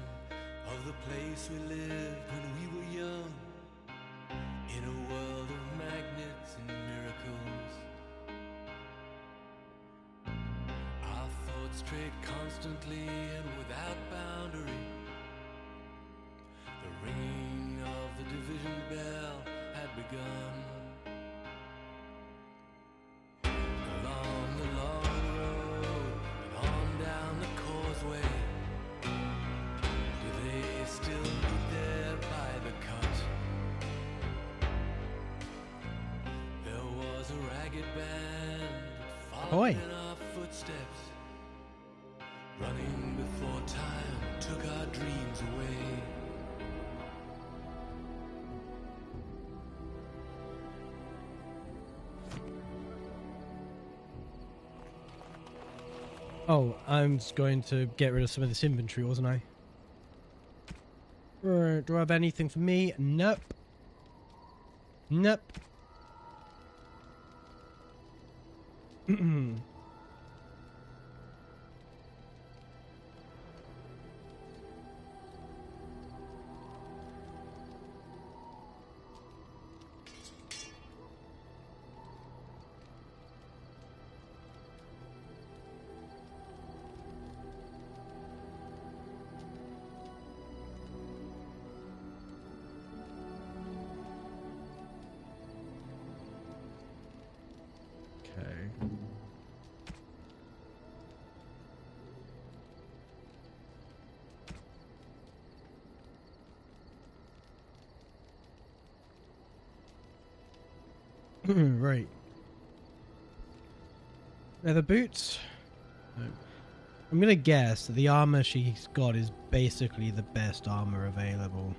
of the place we lived when we were young, in a world of magnets and miracles, our thoughts strayed constantly and without boundary. The ringing of the division bell had begun. Along the long road and on down the causeway, do they still meet there by the cut? There was a ragged band following our footsteps, running before time took our dreams away. Oh, I'm just going to get rid of some of this inventory, wasn't I? Do I have anything for me? Nope. Nope. Right. Leather boots. No. I'm gonna guess that the armor she's got is basically the best armor available.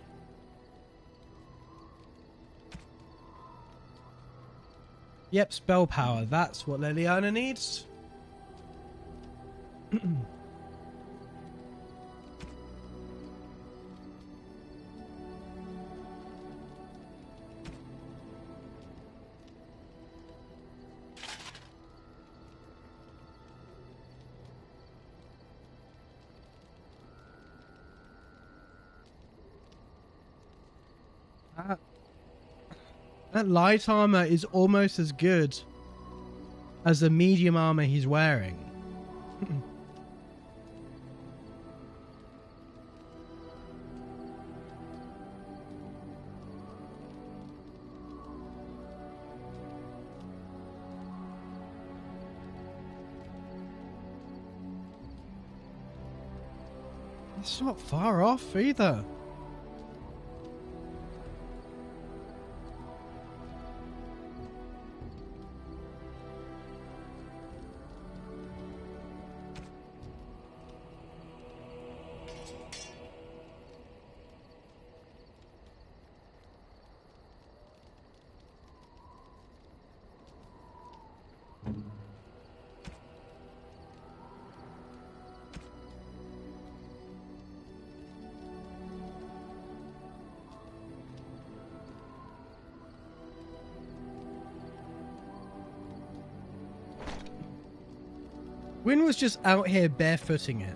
Yep, spell power. That's what Leliana needs. That light armor is almost as good as the medium armor he's wearing. It's not far off either. Wynn was just out here barefooting it.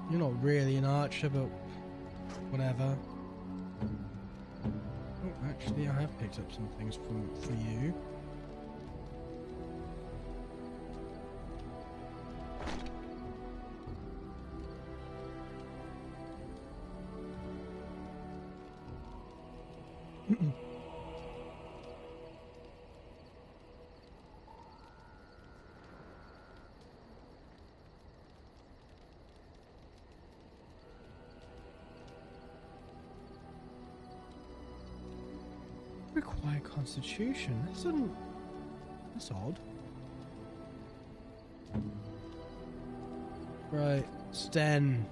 You're not really an archer, but whatever. Oh, actually, I have picked up some things for you. Require constitution. That's odd. Right, Sten.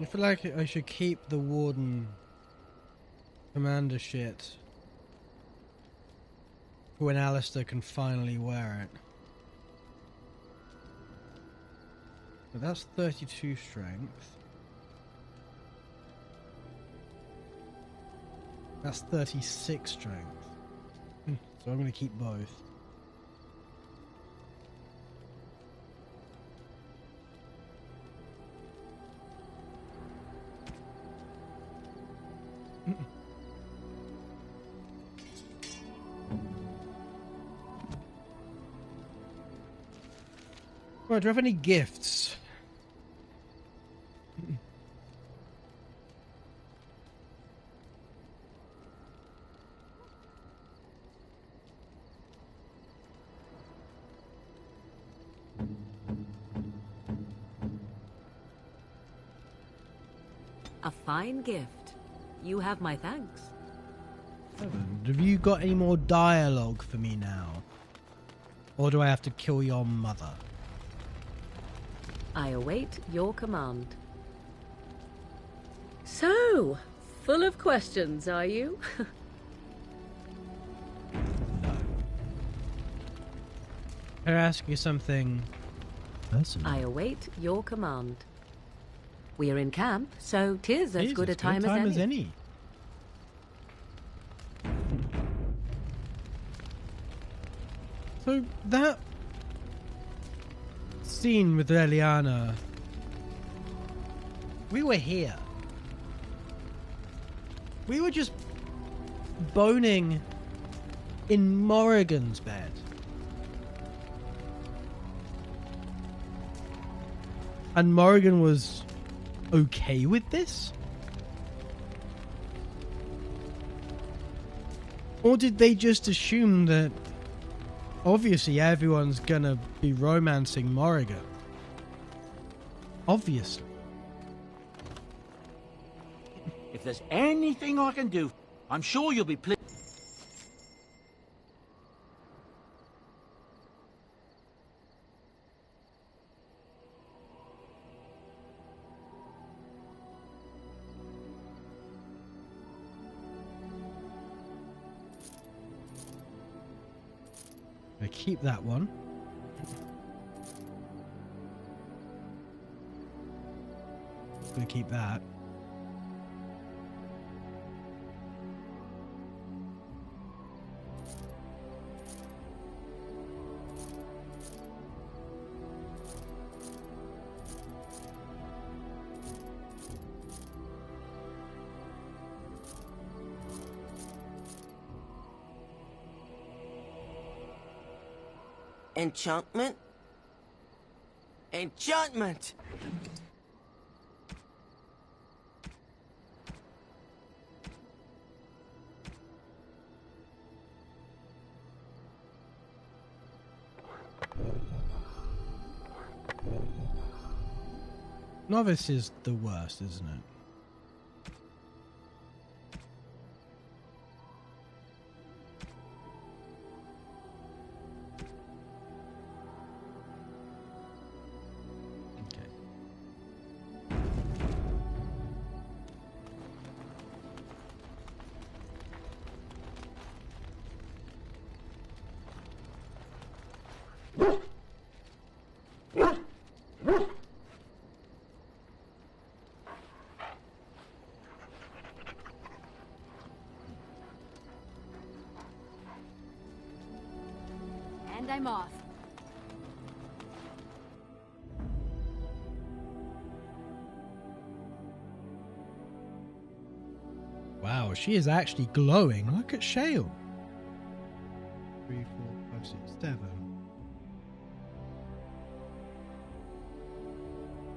I feel like I should keep the Warden commander shit for when Alistair can finally wear it. But that's 32 strength. That's 36 strength. So I'm going to keep both. Right, do I have any gifts? A fine gift. You have my thanks. Have you got any more dialogue for me now? Or do I have to kill your mother? I await your command. So, full of questions, are you? Can I ask you something personal? I await your command. We are in camp, so 'tis as good a time as any. So that scene with Leliana, we were here. We were just boning in Morrigan's bed. And Morrigan was okay with this? Or did they just assume that obviously everyone's gonna be romancing Morrigan? Obviously. If there's anything I can do, I'm sure you'll be pleased. I keep that one. Gonna keep that. Enchantment? Enchantment! Novice is the worst, isn't it? And I'm off. Wow, she is actually glowing. Look at Shale. 3, 4, 5, 6, 7.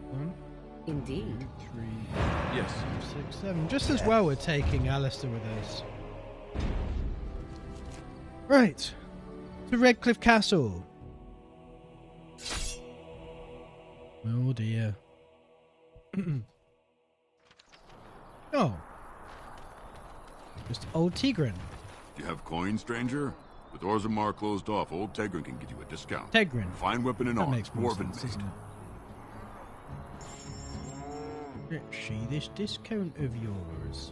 1, Indeed. 3, Yes. 5, 6, 7. Just as well we're taking Alistair with us. Right. To Redcliffe Castle. Oh dear. Oh. Just old Tigran. Do you have coin, stranger? With Orzammar closed off, old Tegrin can give you a discount. Tegrin. Fine weapon and That arms, makes more dwarven sense, made. doesn't it? Let's see this discount of yours.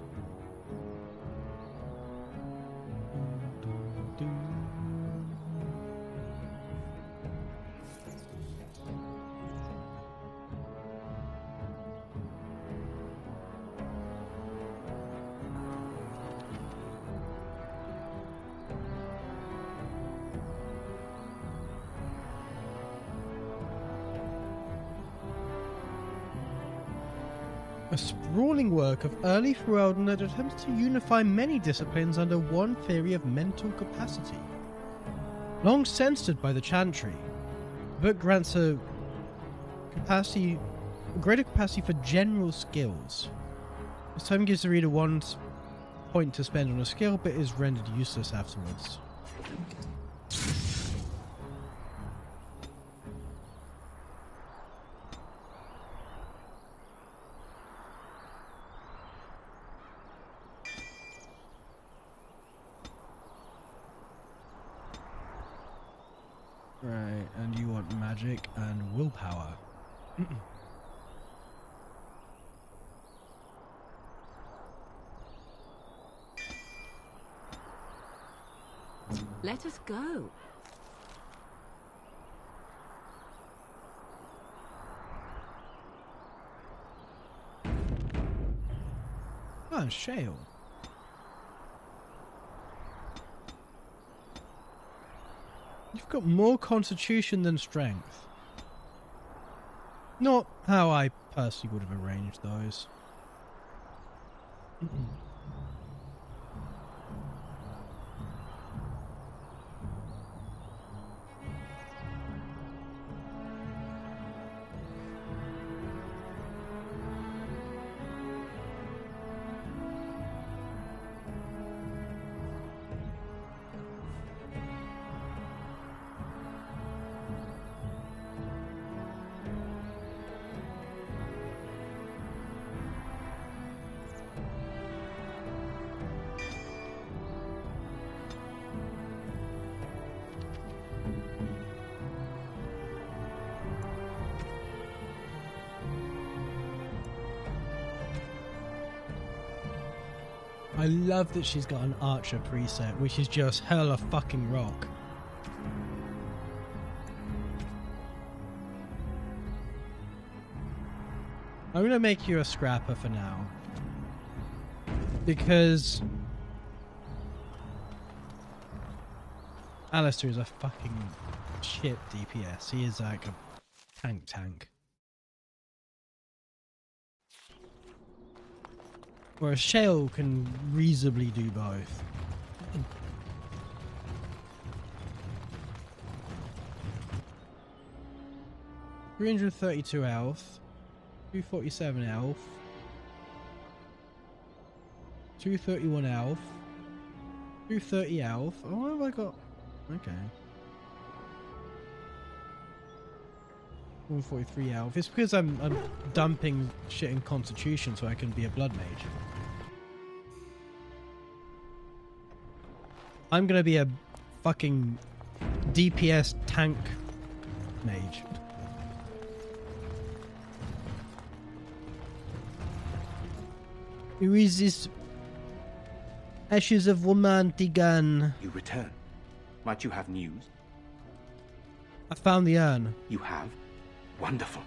A sprawling work of early Ferelden that attempts to unify many disciplines under one theory of mental capacity. Long censored by the Chantry, the book grants a greater capacity for general skills. This time gives the reader 1 point to spend on a skill, but is rendered useless afterwards. Right, and you want magic and willpower. Let us go. Ah, Shale. You've got more constitution than strength. Not how I personally would have arranged those. I love that she's got an archer preset, which is just hella fucking rock. I'm gonna make you a scrapper for now. Because Alistair is a fucking shit DPS. He is like a tank. Whereas Shale can reasonably do both. 332 health, 247 health, 231 health, 230 health. Oh, what have I got? Okay. 143 health. It's because I'm dumping shit in Constitution so I can be a blood mage. I'm gonna be a fucking DPS tank mage. Who is this? Ashes of Womantigan. You return. Might you have news? I found the urn. You have? Wonderful.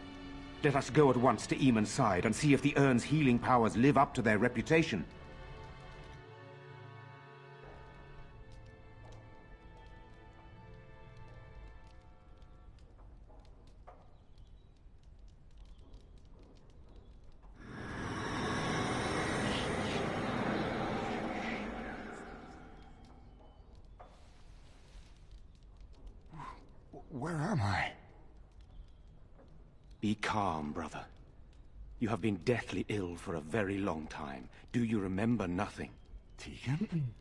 Let us go at once to Eamon's side and see if the urn's healing powers live up to their reputation. Where am I? Be calm, brother. You have been deathly ill for a very long time. Do you remember nothing? Tegan?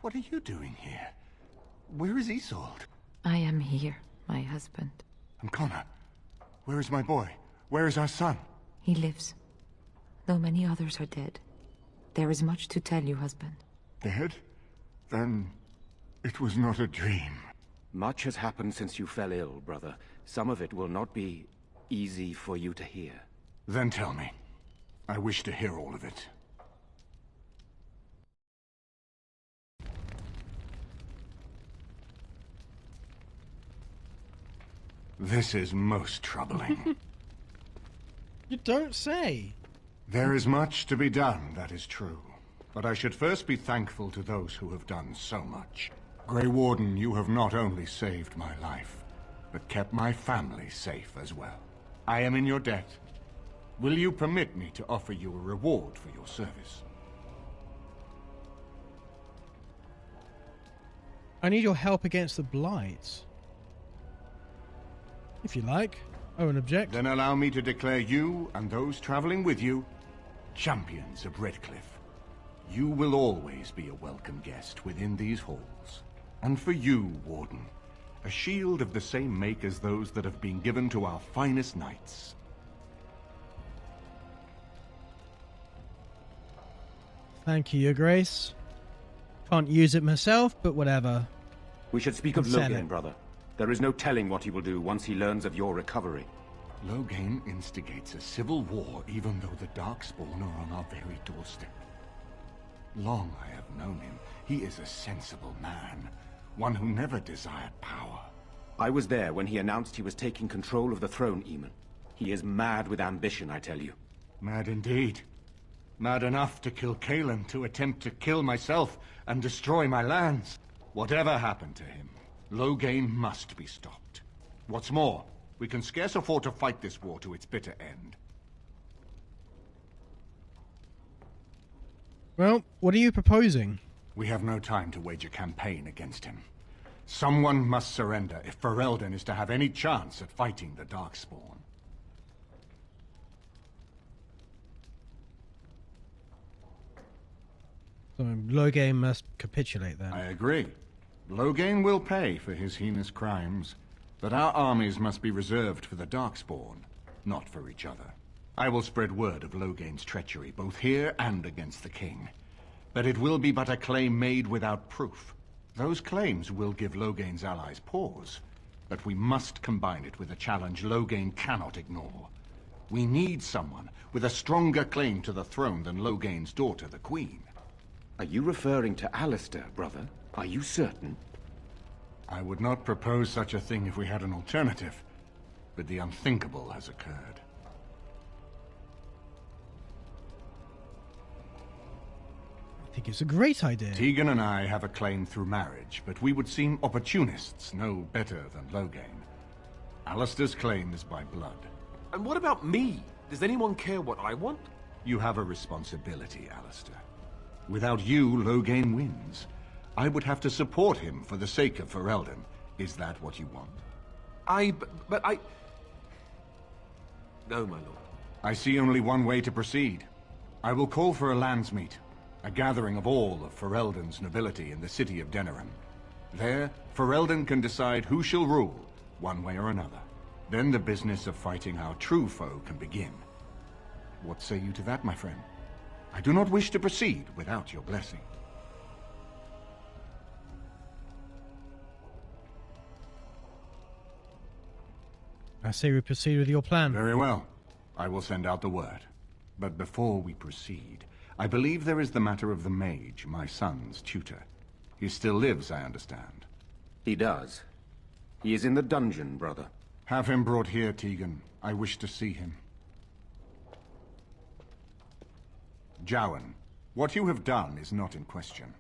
What are you doing here? Where is Isolde? I am here, my husband. And Connor? Where is my boy? Where is our son? He lives. Though many others are dead. There is much to tell you, husband. Dead? Then it was not a dream. Much has happened since you fell ill, brother. Some of it will not be easy for you to hear. Then tell me. I wish to hear all of it. This is most troubling. You don't say. There is much to be done, that is true. But I should first be thankful to those who have done so much. Grey Warden, you have not only saved my life, but kept my family safe as well. I am in your debt. Will you permit me to offer you a reward for your service? I need your help against the Blight. If you like. I won't object. Then allow me to declare you and those traveling with you champions of Redcliffe. You will always be a welcome guest within these halls. And for you, Warden, a shield of the same make as those that have been given to our finest knights. Thank you, Your Grace. Can't use it myself, but whatever. We should speak of Loghain, brother. There is no telling what he will do once he learns of your recovery. Loghain instigates a civil war even though the Darkspawn are on our very doorstep. Long I have known him. He is a sensible man. One who never desired power. I was there when he announced he was taking control of the throne, Eamon. He is mad with ambition, I tell you. Mad indeed. Mad enough to kill Cailan, to attempt to kill myself and destroy my lands. Whatever happened to him, Loghain must be stopped. What's more, we can scarce afford to fight this war to its bitter end. Well, what are you proposing? We have no time to wage a campaign against him. Someone must surrender if Ferelden is to have any chance at fighting the Darkspawn. So Loghain must capitulate then. I agree. Loghain will pay for his heinous crimes, but our armies must be reserved for the Darkspawn, not for each other. I will spread word of Loghain's treachery, both here and against the king. But it will be but a claim made without proof. Those claims will give Loghain's allies pause, but we must combine it with a challenge Loghain cannot ignore. We need someone with a stronger claim to the throne than Loghain's daughter, the Queen. Are you referring to Alistair, brother? Are you certain? I would not propose such a thing if we had an alternative, but the unthinkable has occurred. think it's a great idea. Tegan and I have a claim through marriage, but we would seem opportunists no better than Loghain. Alistair's claim is by blood. And what about me? Does anyone care what I want? You have a responsibility, Alistair. Without you, Loghain wins. I would have to support him for the sake of Ferelden. Is that what you want? But I... No, my lord. I see only one way to proceed. I will call for a landsmeet, a gathering of all of Ferelden's nobility in the city of Denerim. There, Ferelden can decide who shall rule, one way or another. Then the business of fighting our true foe can begin. What say you to that, my friend? I do not wish to proceed without your blessing. I say we proceed with your plan. Very well. I will send out the word. But before we proceed, I believe there is the matter of the mage, my son's tutor. He still lives, I understand. He does. He is in the dungeon, brother. Have him brought here, Tegan. I wish to see him. Jowan, what you have done is not in question.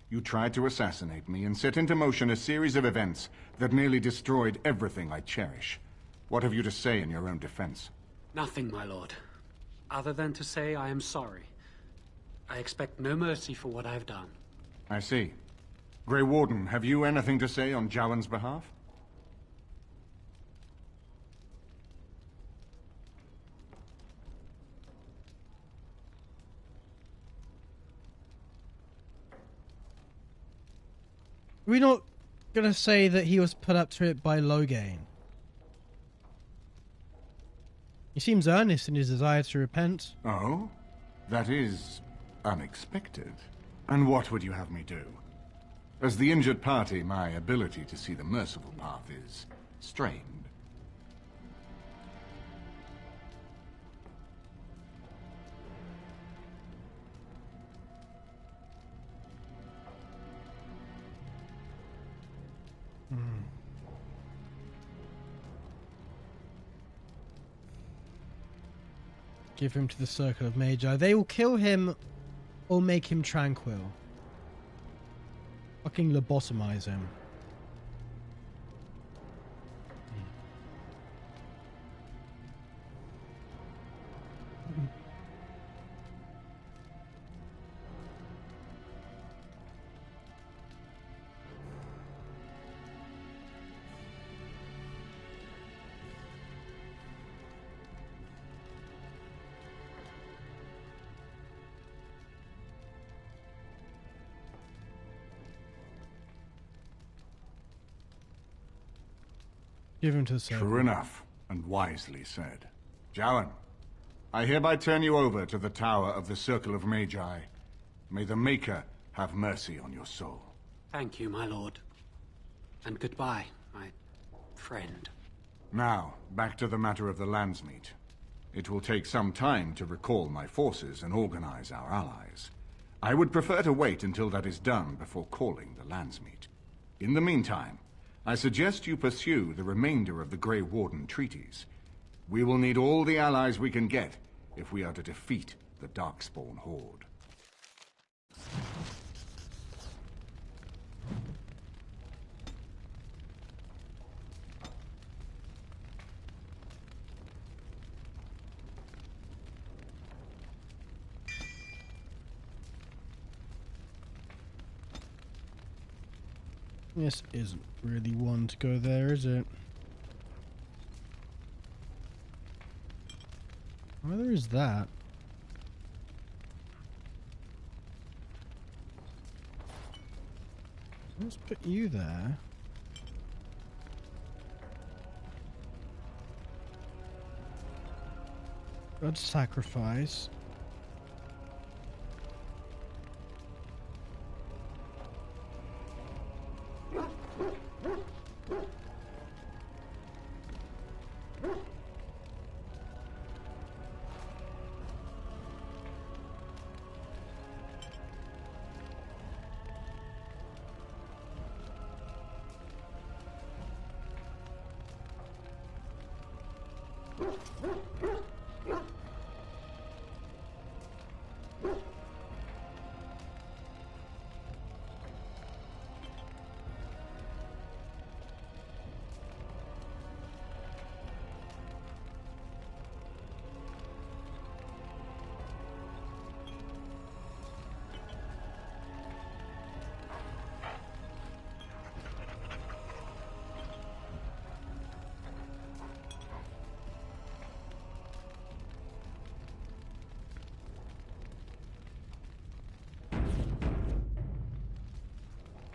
You tried to assassinate me and set into motion a series of events that nearly destroyed everything I cherish. What have you to say in your own defense? Nothing, my lord. Other than to say I am sorry. I expect no mercy for what I've done. I see. Grey Warden, have you anything to say on Jowan's behalf? We're not gonna say that he was put up to it by Loghain. He seems earnest in his desire to repent. Oh? That is unexpected. And what would you have me do? As the injured party, my ability to see the merciful path is strained. Give him to the Circle of Magi. They will kill him or make him tranquil. Fucking lobotomize him. Give him to the Circle. True enough, and wisely said. Jowan, I hereby turn you over to the Tower of the Circle of Magi. May the Maker have mercy on your soul. Thank you, my lord. And goodbye, my friend. Now, back to the matter of the landsmeet. It will take some time to recall my forces and organize our allies. I would prefer to wait until that is done before calling the landsmeet. In the meantime, I suggest you pursue the remainder of the Grey Warden treaties. We will need all the allies we can get if we are to defeat the Darkspawn Horde. This isn't really one to go there, is it? Whether is that? Let's put you there. God sacrifice.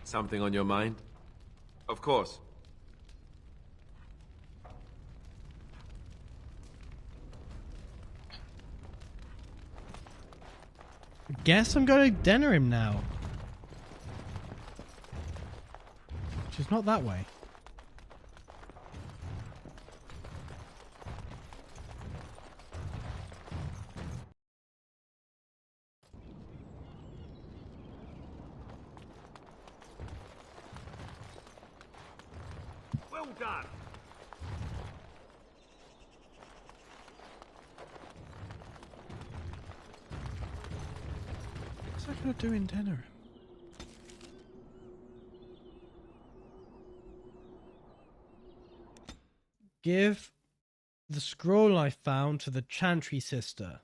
Something on your mind? Of course. Guess I'm going to Denerim now. Which is not that way. Well done. What's that going to do in Denerim? Give the scroll I found to the Chantry sister.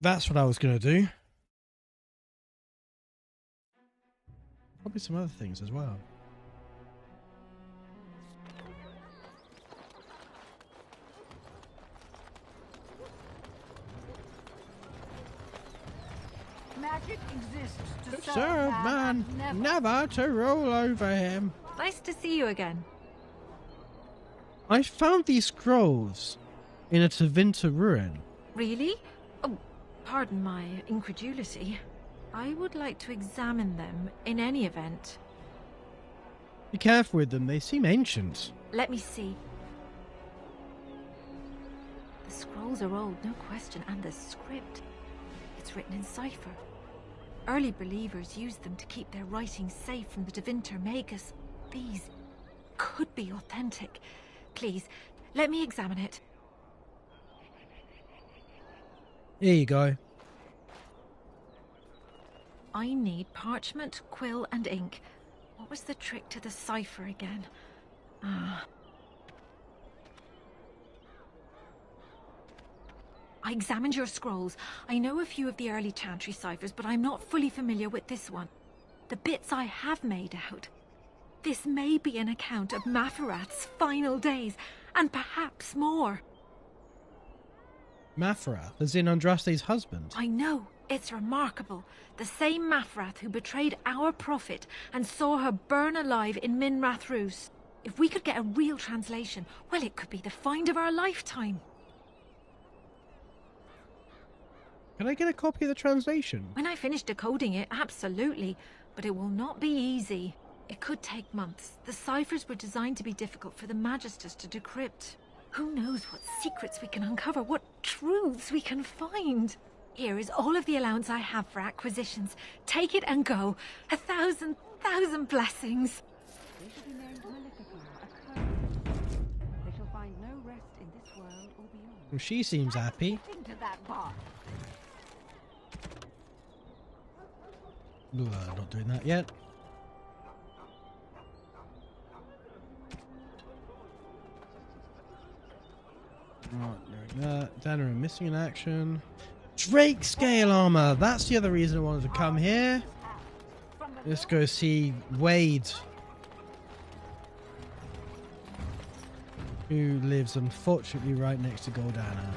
That's what I was going to do. Probably some other things as well. Magic exists to Serve man, never to rule over him. Nice to see you again. I found these scrolls in a Tevinter ruin. Really? Oh, pardon my incredulity. I would like to examine them in any event. Be careful with them, they seem ancient. Let me see. The scrolls are old, no question, and the script. It's written in cipher. Early believers used them to keep their writings safe from the Tevinter Magus. These could be authentic. Please, let me examine it. Here you go. I need parchment, quill, and ink. What was the trick to the cipher again? I examined your scrolls. I know a few of the early Chantry ciphers, but I'm not fully familiar with this one. The bits I have made out. This may be an account of Maferath's final days, and perhaps more. Maferath, as in Andraste's husband. I know. It's remarkable. The same Maferath who betrayed our prophet and saw her burn alive in Minrath Rus. If we could get a real translation, well, it could be the find of our lifetime. Can I get a copy of the translation? When I finish decoding it, absolutely. But it will not be easy. It could take months. The ciphers were designed to be difficult for the Magisters to decrypt. Who knows what secrets we can uncover, what truths we can find. Here is all of the allowance I have for acquisitions. Take it and go. 1,000 blessings. They shall be named Malefica, a curse. They shall find no rest in this world or beyond. Well, she seems happy. Into that bar. Not doing that yet. Right, doing that. Denerim missing in action. Drake scale armor. That's the other reason I wanted to come here. Let's go see Wade, who lives unfortunately right next to Gordana.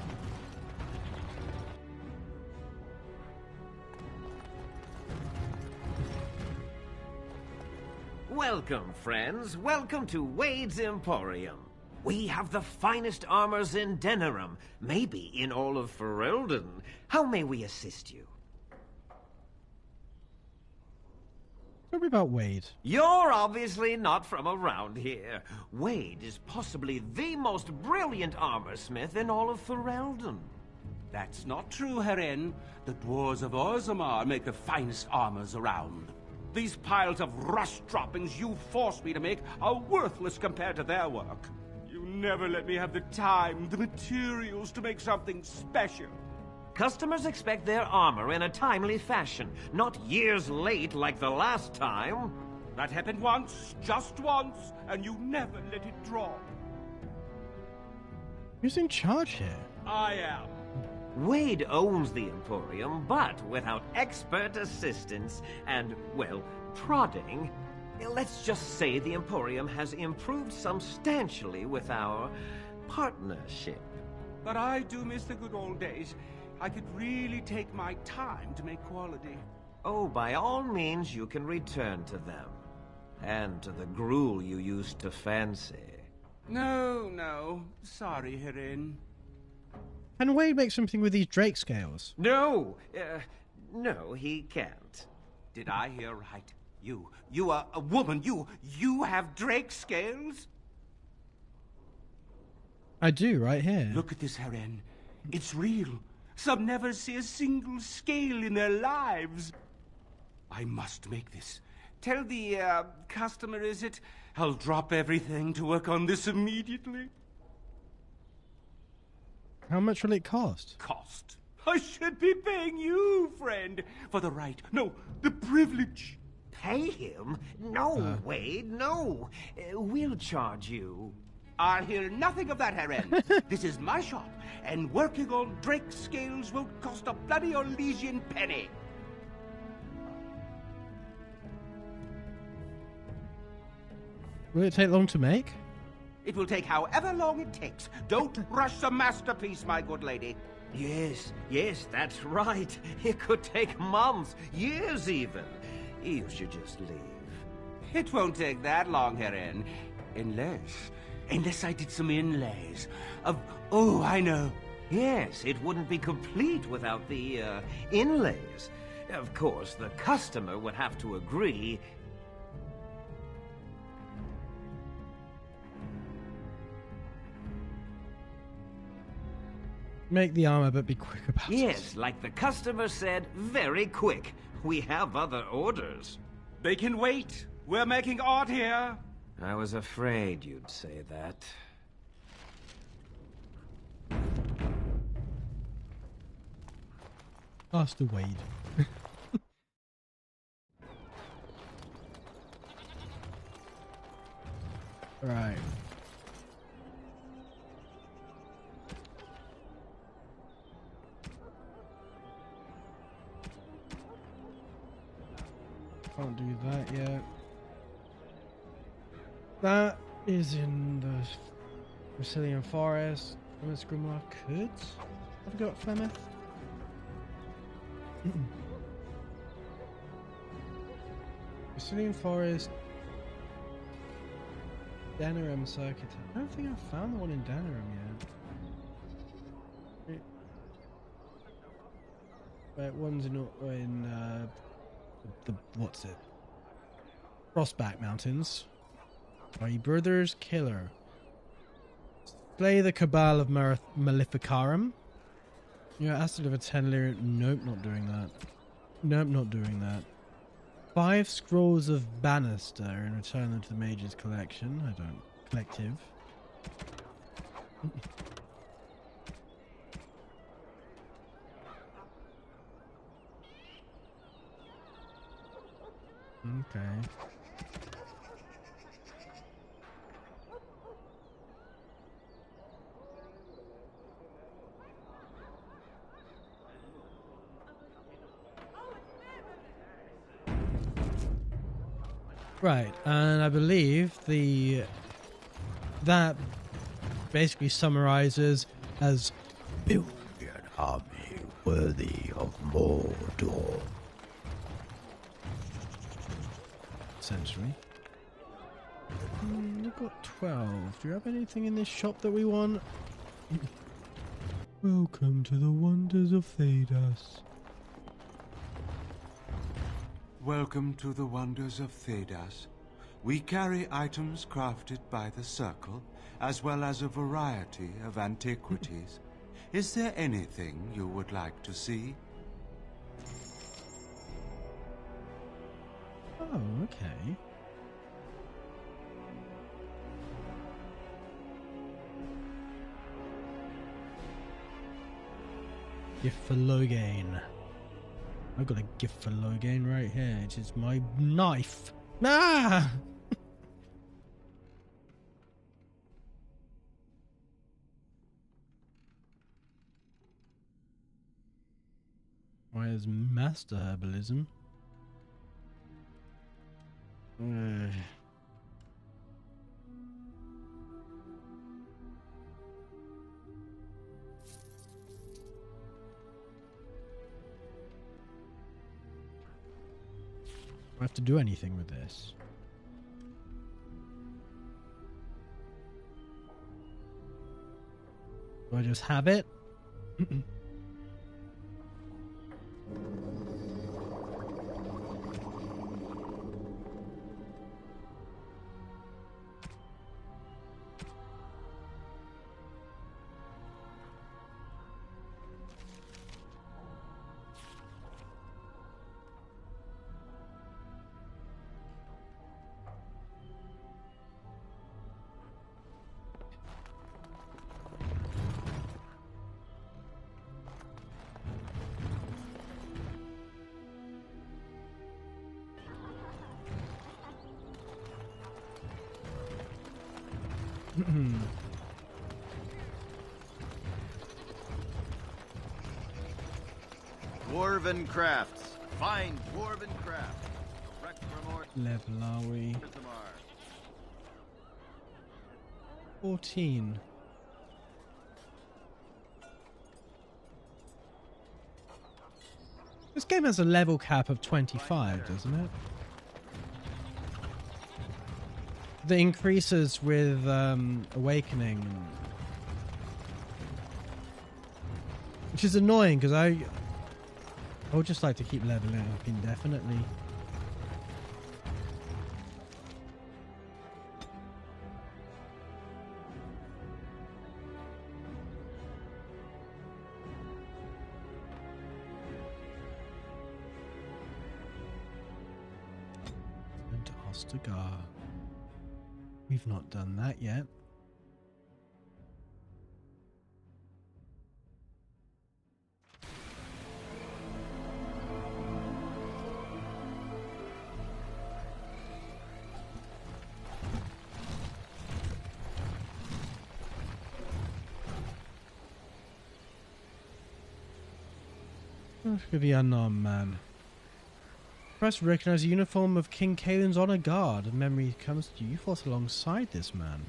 Welcome, friends. Welcome to Wade's Emporium. We have the finest armors in Denerim, maybe in all of Ferelden. How may we assist you? Tell me about Wade. You're obviously not from around here. Wade is possibly the most brilliant armorsmith in all of Ferelden. That's not true, Heren. The dwarves of Orzammar make the finest armors around. These piles of rust droppings you forced me to make are worthless compared to their work. You never let me have the time, the materials to make something special. Customers expect their armor in a timely fashion, not years late like the last time. That happened once, just once, and you never let it drop. Who's in charge here? I am. Wade owns the Emporium, but without expert assistance and, well, prodding, let's just say the Emporium has improved substantially with our partnership. But I do miss the good old days. I could really take my time to make quality. Oh, by all means, you can return to them. And to the gruel you used to fancy. No. Sorry, Heren. Can Wade make something with these Drake scales? No! No, he can't. Did I hear right? You are a woman. You have Drake scales? I do, right here. Look at this, Heren. It's real. Some never see a single scale in their lives. I must make this. Tell the, customer, is it? I'll drop everything to work on this immediately. How much will it cost? Cost? I should be paying you, friend, for the right, no, the privilege. Pay him? No, Wade, no. We'll charge you. I'll hear nothing of that, Heren. This is my shop, and working on Drake scales won't cost a bloody Orlesian penny. Will it take long to make? It will take however long it takes. Don't rush the masterpiece, my good lady. Yes, that's right. It could take months, years even. You should just leave. It won't take that long, Heren. Unless I did some inlays of... Oh, I know. Yes, it wouldn't be complete without the, inlays. Of course, the customer would have to agree. Make the armor, but be quick about it. Yes, like the customer said, very quick. We have other orders. They can wait. We're making art here. I was afraid you'd say that. Master Wade. Right. Can't do that yet. That is in the Brazilian forest. Flemeth's Grimoire could. Have I got Flemeth? Brazilian forest. Denerim circuit. I don't think I've found the one in Denerim yet. Right, one's in the what's it? Frostback Mountains. Are Brothers Killer. Slay the Cabal of Maleficarum. Yeah, asked to deliver 10 lyric. Nope, not doing that. Nope, not doing that. 5 Scrolls of Bannister and return them to the Mage's collection. I don't. Collective. Okay. Right, and I believe that basically summarizes as build an army worthy of Mordor. Essentially. We've got 12. Do you have anything in this shop that we want? Welcome to the wonders of Thedas. Welcome to the wonders of Thedas. We carry items crafted by the Circle, as well as a variety of antiquities. Is there anything you would like to see? Oh, okay. Gift for Loghain. I've got a gift for Loghain right here. It is my knife. Ah! Why is Master Herbalism? I have to do anything with this. Do I just have it? Dwarven crafts. Fine dwarven craft. Direct from our Level are we? 14. This game has a level cap of 25, doesn't it? That increases with Awakening. Which is annoying because I would just like to keep leveling up indefinitely. And to Ostagar. We've not done that yet. Could be unarmed man. Press recognize the uniform of King Kaelin's honor guard. A memory comes to you. You fought alongside this man.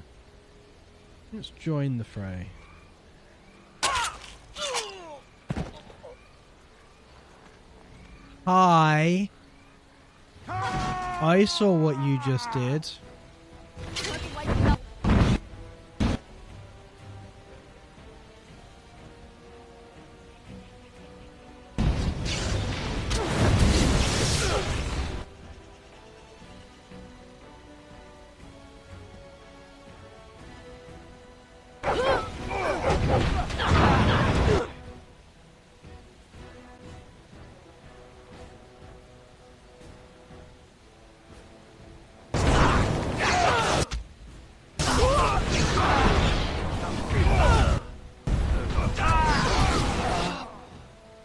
Let's join the fray. Hi. I saw what you just did.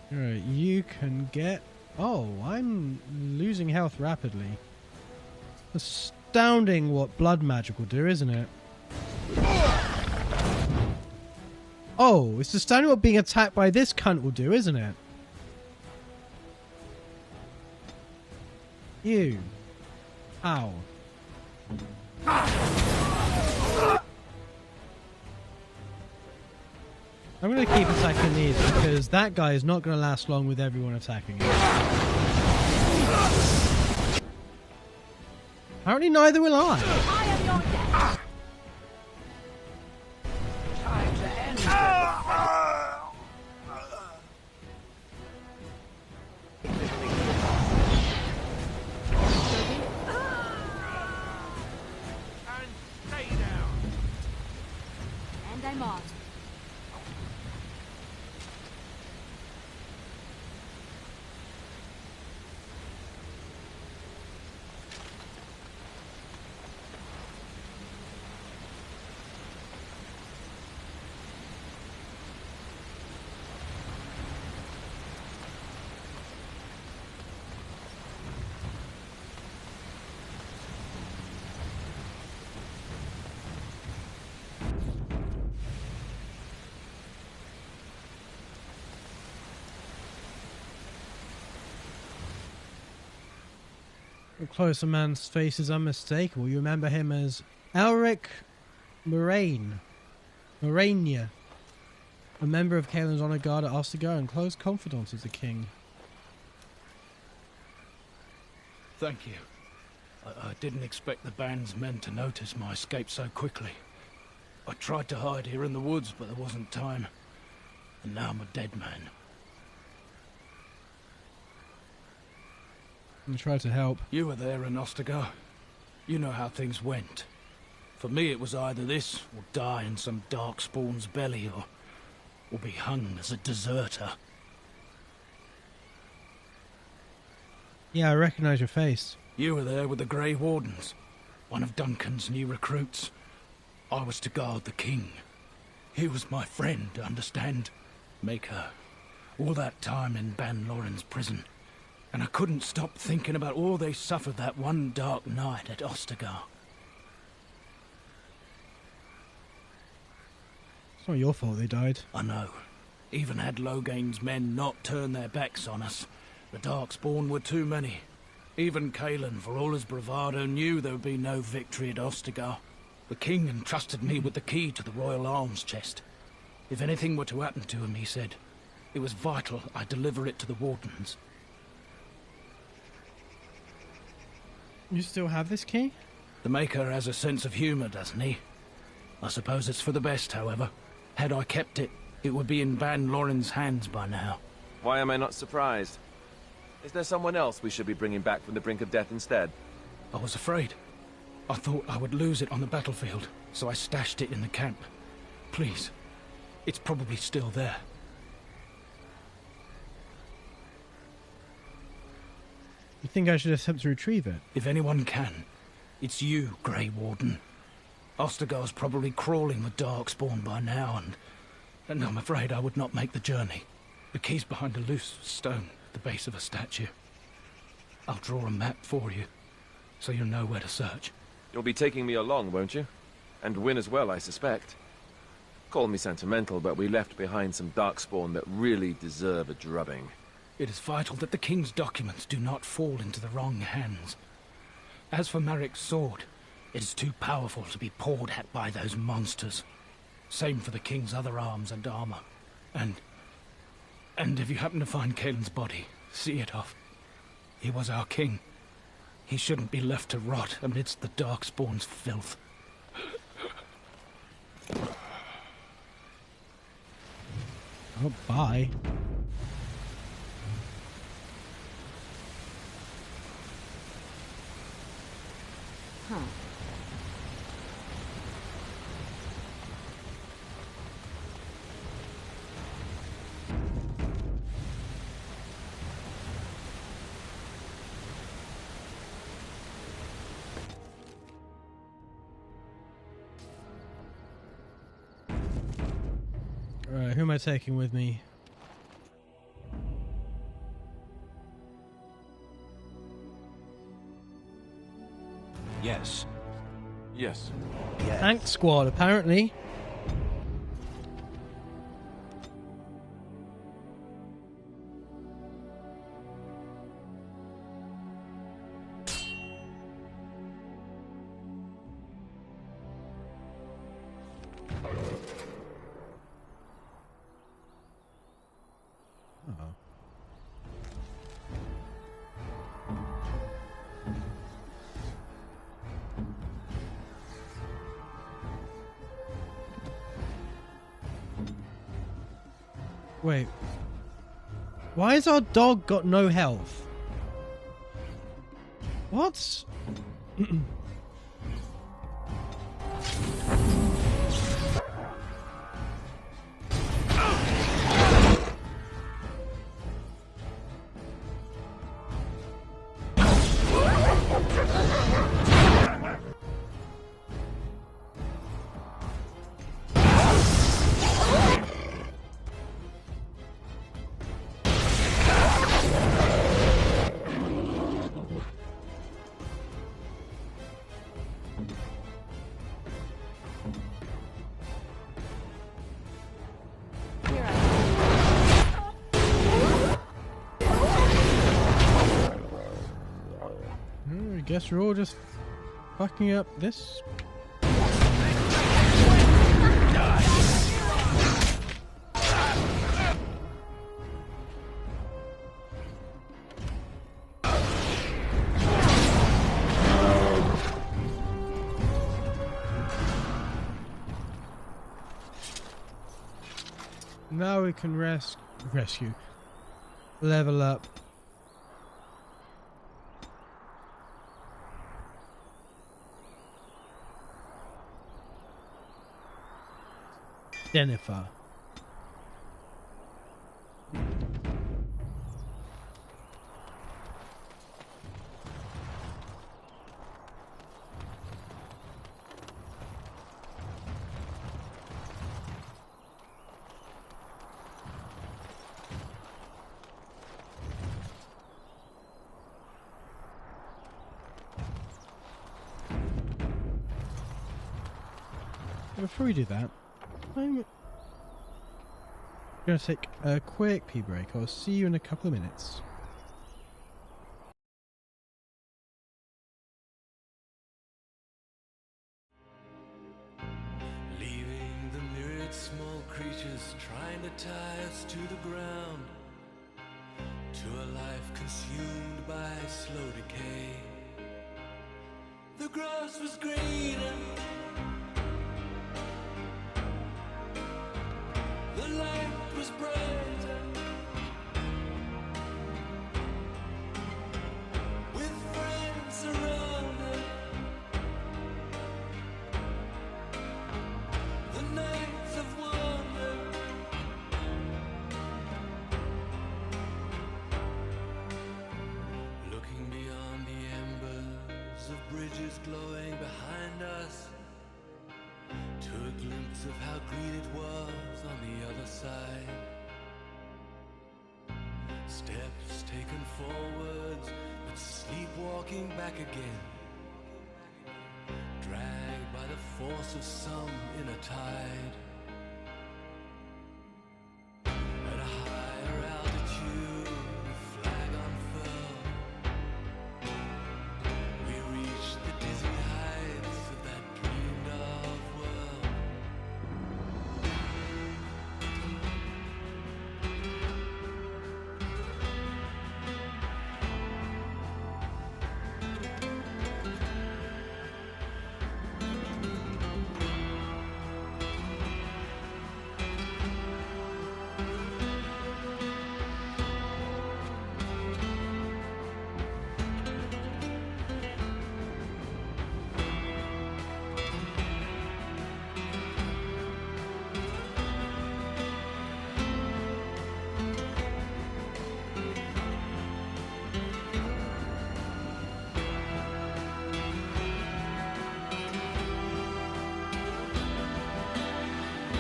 Alright, you can get... Oh, I'm losing health rapidly. Astounding what blood magic will do, isn't it? Oh, it's astounding what being attacked by this cunt will do, isn't it? You. Ow. I'm going to keep attacking these because that guy is not going to last long with everyone attacking him. Apparently neither will I. And I'm off. Up close, a man's face is unmistakable. You remember him as Elric Moraine. Morainia, a member of Kaelin's honor guard at Ostagar and close confidant of the king. Thank you. I didn't expect the band's men to notice my escape so quickly. I tried to hide here in the woods, but there wasn't time. And now I'm a dead man. I tried to help. You were there in Ostagar. You know how things went. For me, it was either this, or die in some darkspawn's belly, or be hung as a deserter. Yeah, I recognize your face. You were there with the Grey Wardens, one of Duncan's new recruits. I was to guard the king. He was my friend, understand? Maker. All that time in Ban Loren's prison. And I couldn't stop thinking about all they suffered that one dark night at Ostagar. It's not your fault they died. I know. Even had Logain's men not turned their backs on us, the Darkspawn were too many. Even Cailan, for all his bravado, knew there would be no victory at Ostagar. The king entrusted me with the key to the royal arms chest. If anything were to happen to him, he said, it was vital I deliver it to the Wardens. You still have this key? The Maker has a sense of humour, doesn't he? I suppose it's for the best, however. Had I kept it, it would be in Ban Loren's hands by now. Why am I not surprised? Is there someone else we should be bringing back from the brink of death instead? I was afraid. I thought I would lose it on the battlefield, so I stashed it in the camp. Please, it's probably still there. You think I should attempt to retrieve it? If anyone can, it's you, Grey Warden. Ostagar's probably crawling with Darkspawn by now, and I'm afraid I would not make the journey. The key's behind a loose stone at the base of a statue. I'll draw a map for you, so you'll know where to search. You'll be taking me along, won't you? And Wynne as well, I suspect. Call me sentimental, but we left behind some Darkspawn that really deserve a drubbing. It is vital that the king's documents do not fall into the wrong hands. As for Marik's sword, it is too powerful to be pawed at by those monsters. Same for the king's other arms and armor. And if you happen to find Cailan's body, see it off. He was our king. He shouldn't be left to rot amidst the Darkspawn's filth. Oh, bye. Huh. Alright, who am I taking with me? Yes. Yes. Tank squad, apparently. Wait. Why has our dog got no health? What? I guess we're all just fucking up this. Now we can rescue. Level up. Jennifer. Before we do that, I'm going to take a quick pee break. I'll see you in a couple of minutes. Leaving the myriad small creatures trying to tie us to the ground, to a life consumed by slow decay. The grass was greener, the light was brighter, with friends around her. The nights of wonder, looking beyond the embers of bridges glowing behind us, to a glimpse of how green it was on the other side. Steps taken forwards, but sleepwalking back again, dragged by the force of some inner tide. At a higher altitude, a flag unfurled, we reached the dizzy heights of that dreamed of world.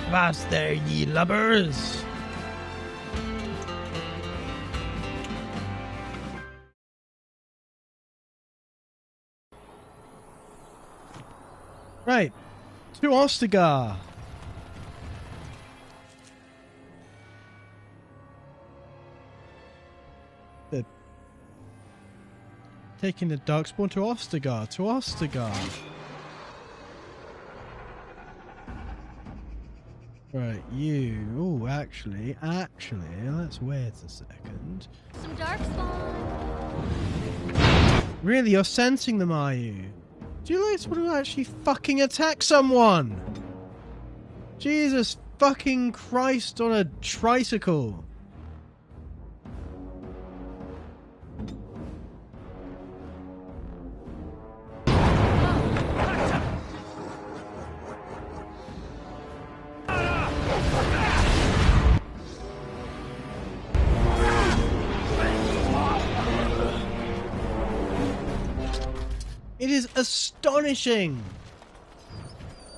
Avast there, ye lubbers! Right, to Ostagar. Taking the Darkspawn to Ostagar, to Ostagar. Right, you. Oh, actually, let's wait a second. Some Darkspawn. Really, you're sensing them, are you? Do you like want to actually fucking attack someone? Jesus fucking Christ on a tricycle. It is astonishing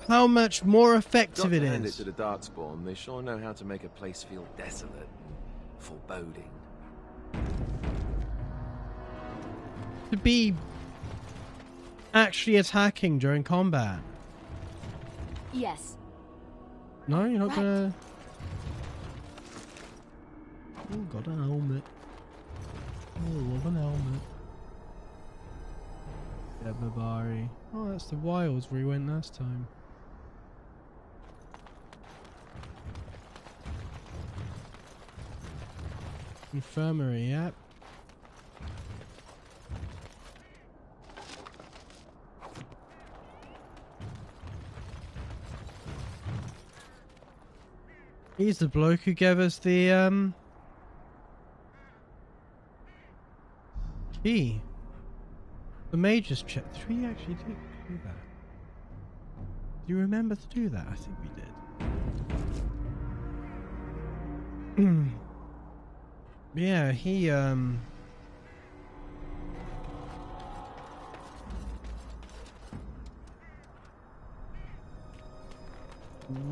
how much more effective it Hand it is. to the Darkspawn. They sure know how to make a place feel desolate and foreboding. To be actually attacking during combat. Yes. No, you're not Right. gonna. Oh, got a helmet. Oh, love an helmet. Yeah, Babari. Oh, that's the wilds where we went last time. Infirmary, yep. He's the bloke who gave us the key. The mage's chest. Did we actually do that? Do you remember to do that? I think we did. Yeah, he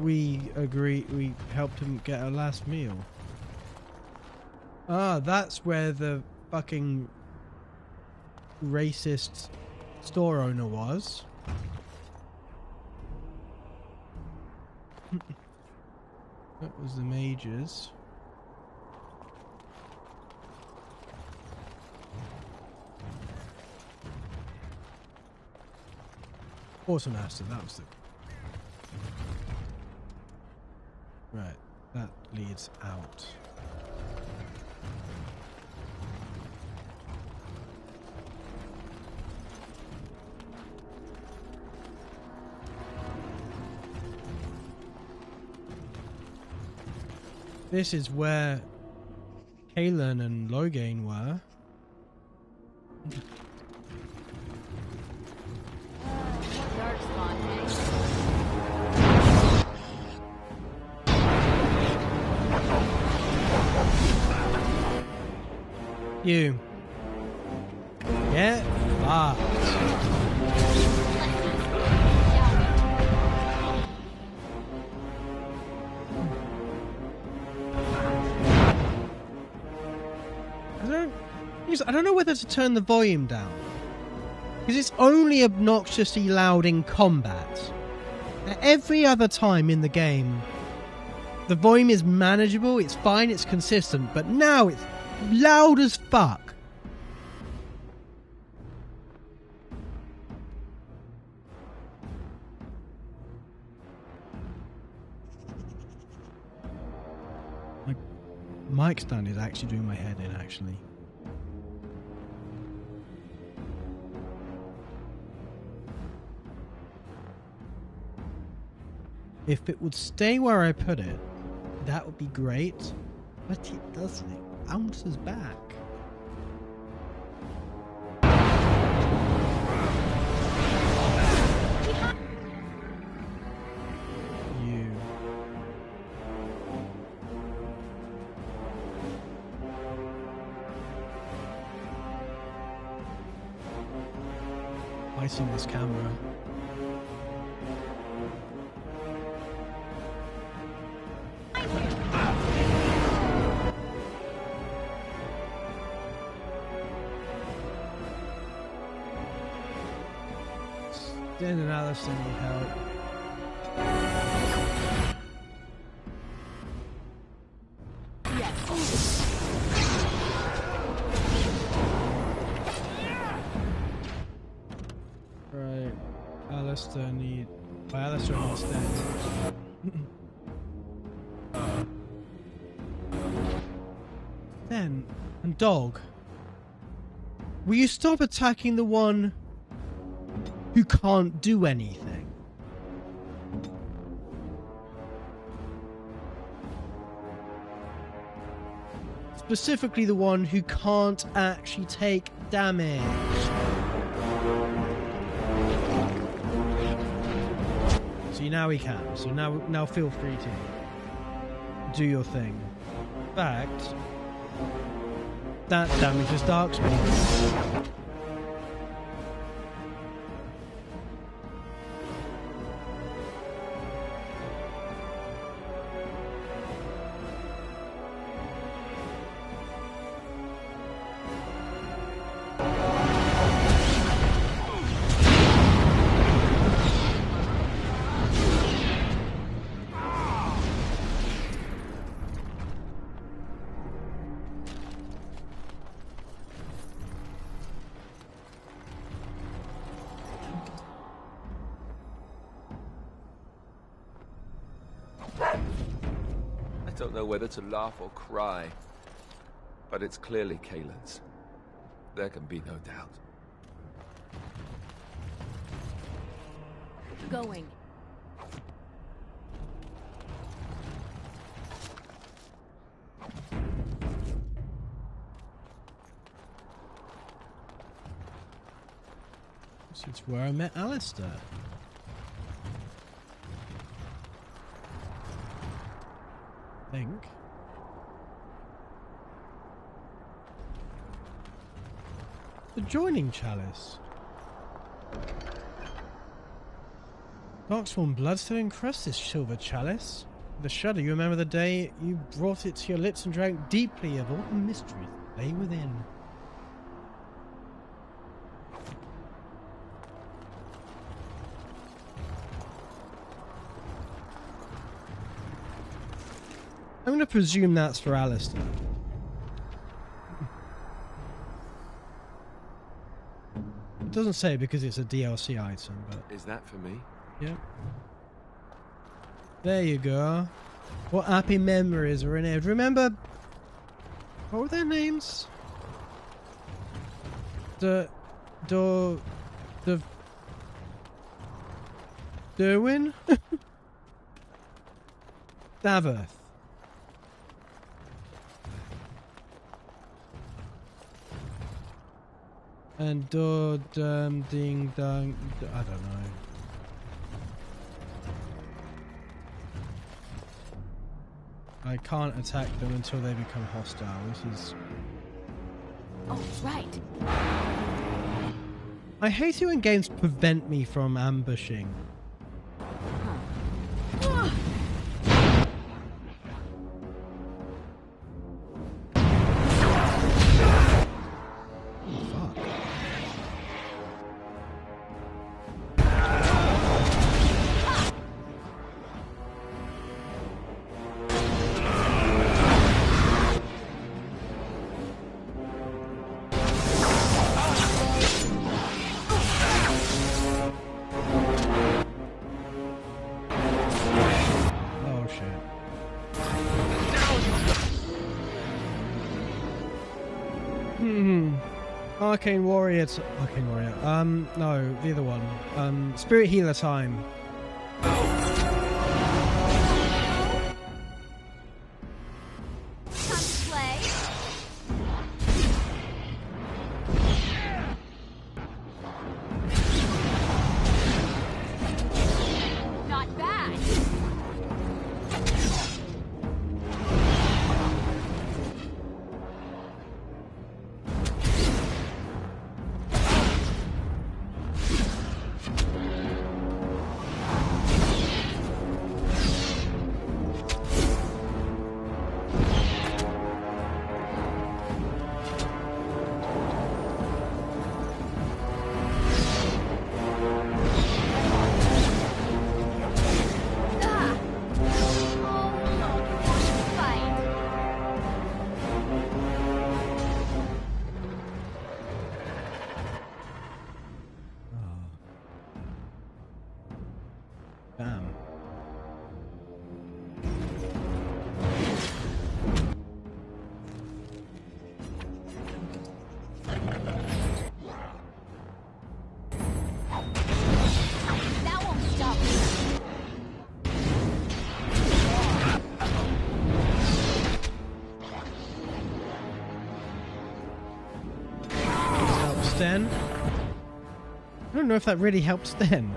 we helped him get a last meal. Ah, that's where the fucking racist store owner was. That was the mages. Quartermaster, that was the... Right, that leads out. This is where Kalen and Loghain were. You get fucked. I don't know whether to turn the volume down, because it's only obnoxiously loud in combat. Every other time in the game, the volume is manageable, it's fine, it's consistent, but now it's loud as fuck. My mic stand is actually doing my head in, actually. If it would stay where I put it, that would be great. But it doesn't. It bounces back. You. Fighting this camera. Dan and Alistair need help. Right, Alistair need. By Alistair needs dead. Then, and dog, will you stop attacking the one who can't do anything? Specifically the one who can't actually take damage. See, now he can. So now feel free to do your thing. In fact, that damages Darkspawn. I don't know whether to laugh or cry, but it's clearly Kalen's. There can be no doubt. Going. where I met Alistair. I think. The joining chalice. Darkspawn bloodstone encrusts this silver chalice. With a shudder, you remember the day you brought it to your lips and drank deeply of all the mysteries that lay within. I'm going to presume that's for Alistair. It doesn't say because it's a DLC item, but... Is that for me? Yep. There you go. What happy memories are in here. Remember... What were their names? Derwin? Daveth. And Ding Dong, I don't know. I can't attack them until they become hostile, which is... Oh, right. I hate it when games prevent me from ambushing. Arcane Warrior. Arcane Warrior. No, the other one. Spirit Healer time. Sten. I don't know if that really helps Sten.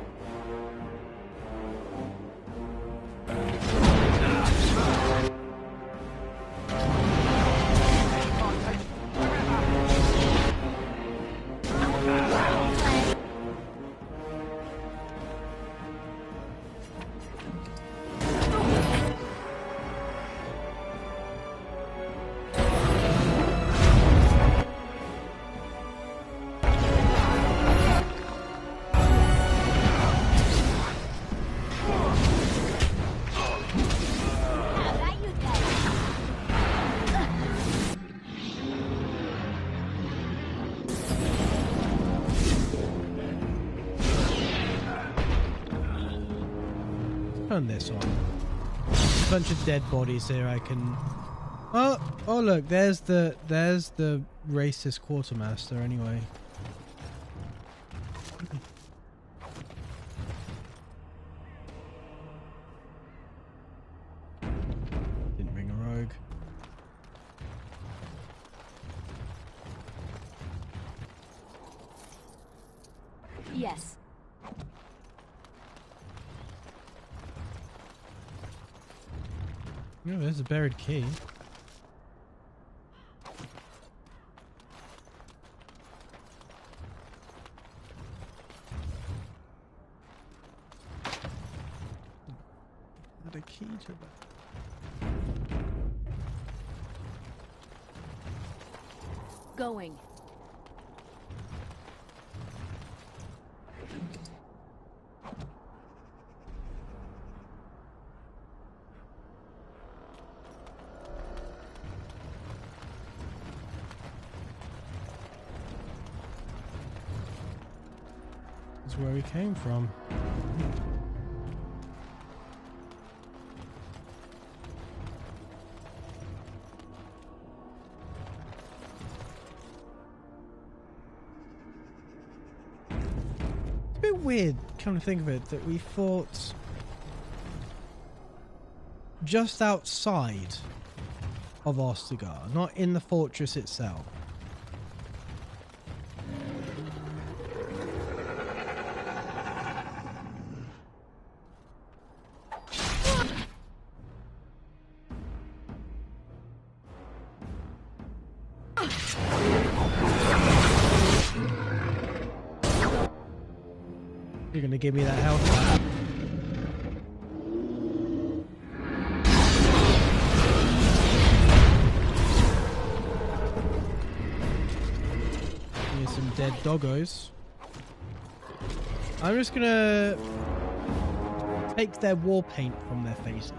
Turn this on. A bunch of dead bodies here. I can. Oh look, there's the racist quartermaster. Anyway. Didn't bring a rogue. Yes. Oh, there's a buried key. Had a key to that. Going. That's where we came from. It's a bit weird, come to think of it, that we fought just outside of Ostagar, not in the fortress itself. You're gonna give me that health back. Here's some dead doggos. I'm just gonna take their war paint from their faces.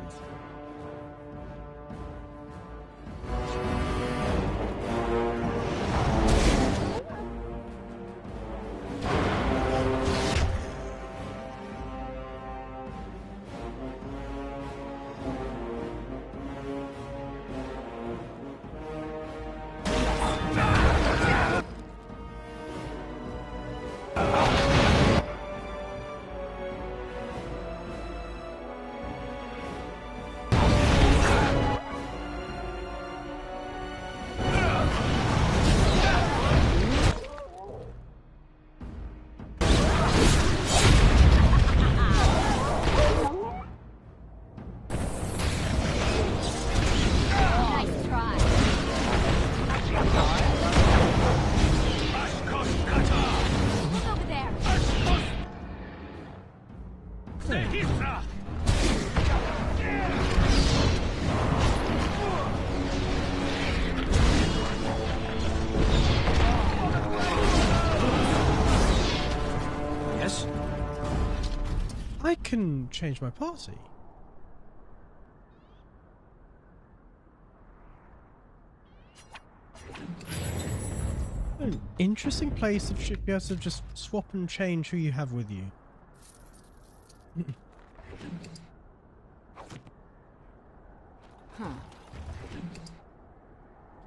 I can change my party. An interesting place to be able to just swap and change who you have with you. Huh.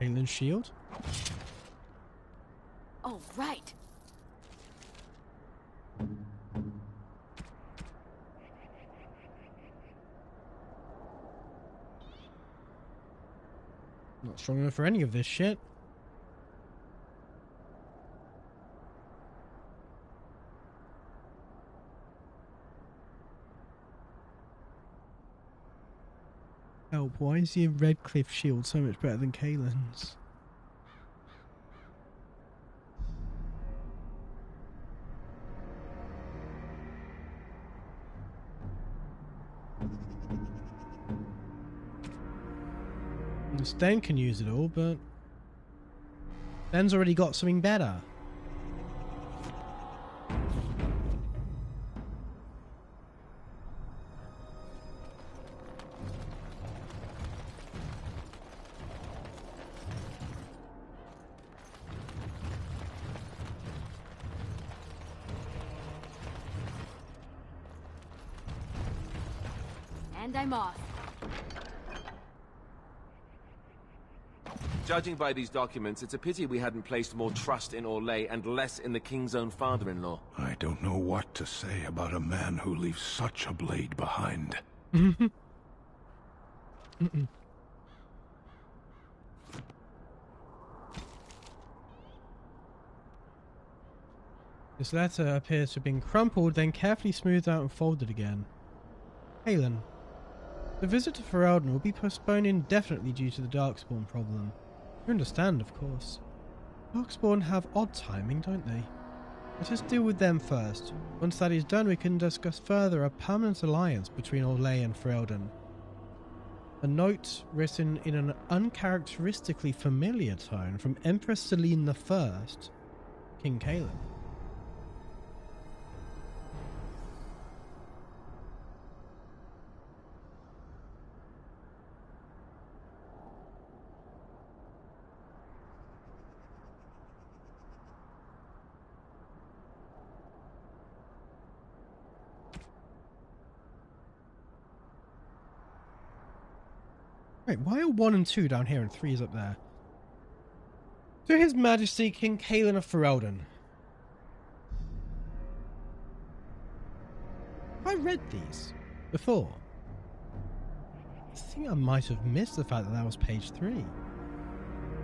Alien shield. Oh, right. Not strong enough for any of this shit. Help, why is your Redcliffe shield so much better than Kaylin's? Sten can use it all, but Sten's already got something better. And I'm off. Judging by these documents, it's a pity we hadn't placed more trust in Orlais and less in the king's own father-in-law. I don't know what to say about a man who leaves such a blade behind. This letter appears to have been crumpled, then carefully smoothed out and folded again. Kaylin. The visit to Ferelden will be postponed indefinitely due to the Darkspawn problem. You understand, of course. Darkspawn have odd timing, don't they? Let us deal with them first. Once that is done, we can discuss further a permanent alliance between Orlais and Ferelden. A note written in an uncharacteristically familiar tone from Empress Selene I, King Cailan. Wait, why are 1 and 2 down here and 3 is up there? To His Majesty King Cailan of Ferelden. Have I read these before? I think I might have missed the fact that that was page 3.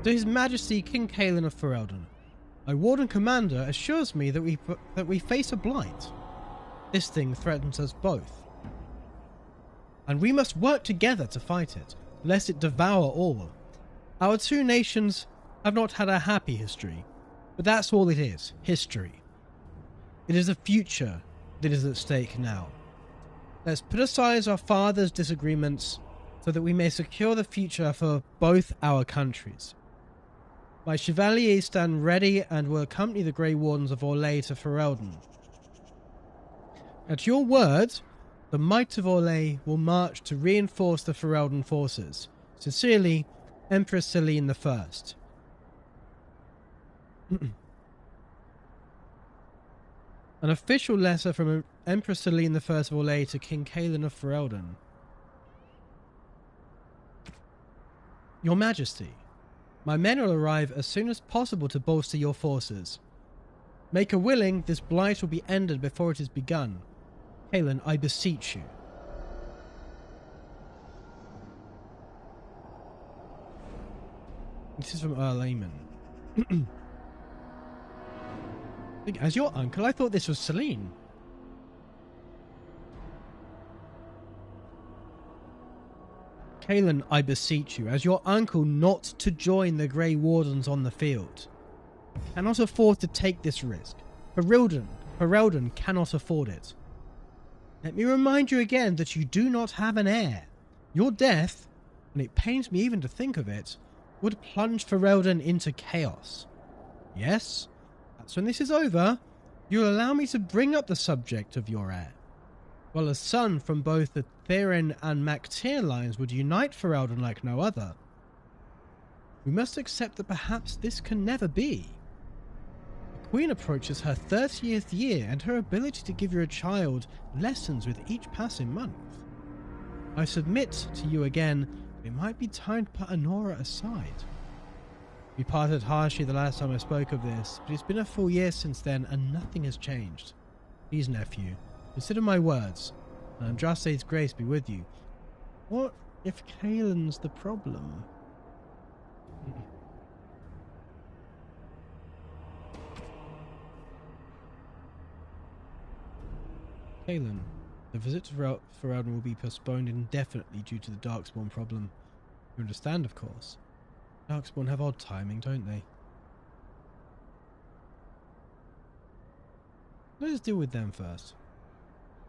To His Majesty King Cailan of Ferelden. My Warden Commander assures me that we face a blight. This thing threatens us both. And we must work together to fight it, lest it devour all. Our two nations have not had a happy history, but that's all it is, history. It is the future that is at stake now. Let's put aside our father's disagreements so that we may secure the future for both our countries. My chevaliers stand ready and will accompany the Grey Wardens of Orlais to Ferelden. At your word, the might of Orlais will march to reinforce the Ferelden forces. Sincerely, Empress Selene I. An official letter from Empress Selene I of Orlais to King Cailan of Ferelden. Your Majesty, my men will arrive as soon as possible to bolster your forces. Make a willing, this blight will be ended before it is begun. Cailan, I beseech you. This is from Earl Aemon. As your uncle, I thought this was Selene. Cailan, I beseech you, as your uncle, not to join the Grey Wardens on the field. Cannot afford to take this risk. Ferelden cannot afford it. Let me remind you again that you do not have an heir. Your death, and it pains me even to think of it, would plunge Ferelden into chaos. Yes, that's when this is over, you'll allow me to bring up the subject of your heir. While a son from both the Theren and Mactyr lines would unite Ferelden like no other. We must accept that perhaps this can never be. The Queen approaches her 30th year, and her ability to give you a child lessens with each passing month. I submit to you again that it might be time to put Anora aside. We parted harshly the last time I spoke of this, but it's been a full year since then and nothing has changed. Please, nephew, consider my words, and Andraste's grace be with you. What if Cailan's the problem? Cailan, the visit to Ferelden will be postponed indefinitely due to the Darkspawn problem. You understand, of course. Darkspawn have odd timing, don't they? Let us deal with them first.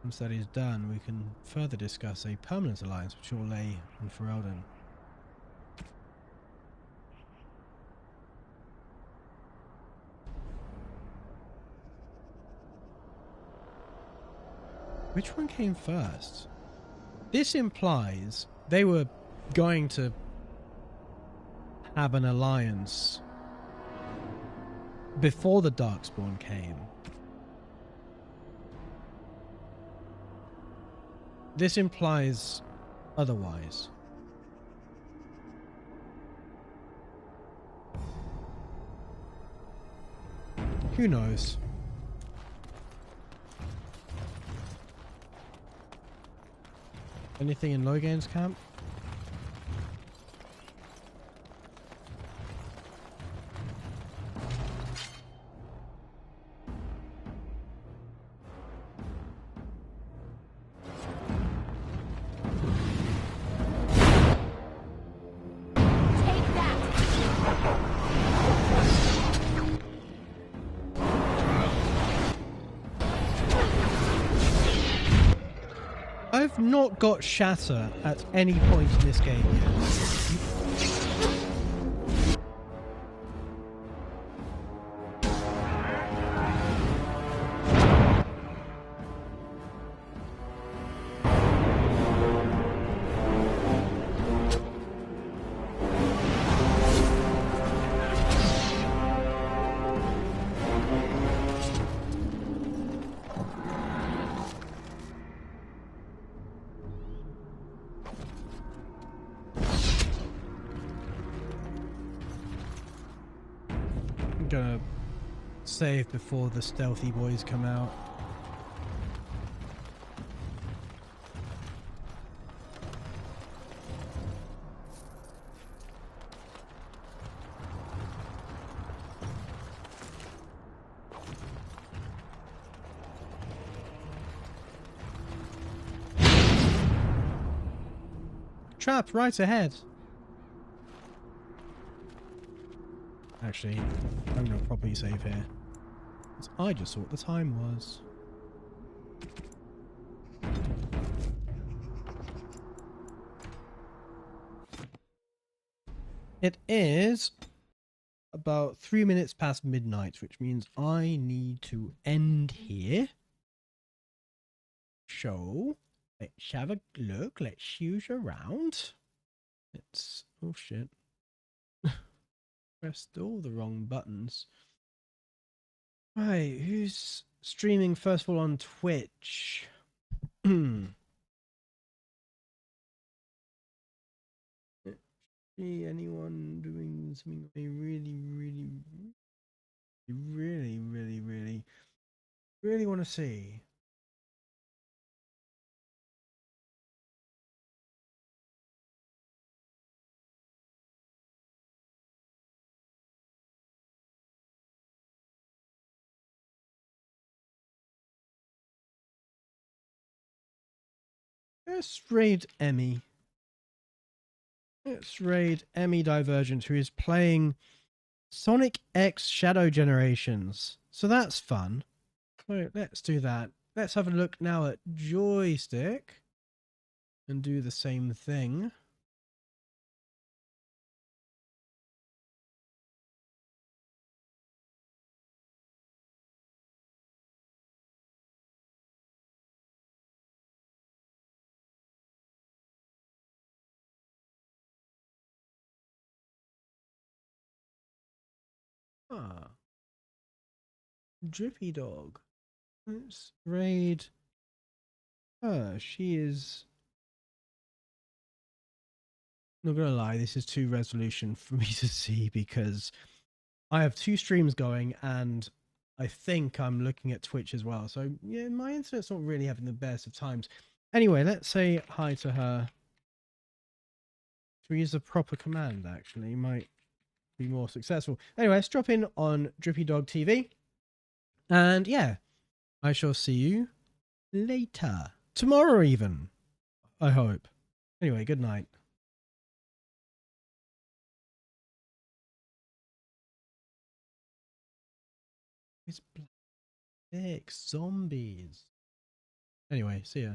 Once that is done, we can further discuss a permanent alliance between Orlais and Ferelden. Which one came first? This implies they were going to have an alliance before the Darkspawn came. This implies otherwise. Who knows? Anything in Logain's camp? I've not got Shatter at any point in this game yet. Gonna save before the stealthy boys come out. Trap right ahead. Actually, I'm gonna probably save here. 'Cause I just saw what the time was. It is about 3 minutes past midnight, which means I need to end here. So, let's have a look. Let's shoot around. It's... oh shit. Pressed all the wrong buttons. Right, who's streaming first of all on Twitch? See anyone doing something I really want to see? Let's raid Emmy. Let's raid Emmy Divergent, who is playing Sonic X Shadow Generations. So that's fun. So let's do that. Let's have a look now at Joystick and do the same thing. Ah. Drippy Dog. Let's raid her. She is... not gonna lie, this is too resolution for me to see because I have 2 streams going and I think I'm looking at Twitch as well. So yeah, my internet's not really having the best of times. Anyway, let's say hi to her. Should we use the proper command actually? Might be more successful. Anyway, let's drop in on Drippy Dog TV. And yeah, I shall see you later. Tomorrow even, I hope. Anyway, good night. It's black zombies. Anyway, see ya.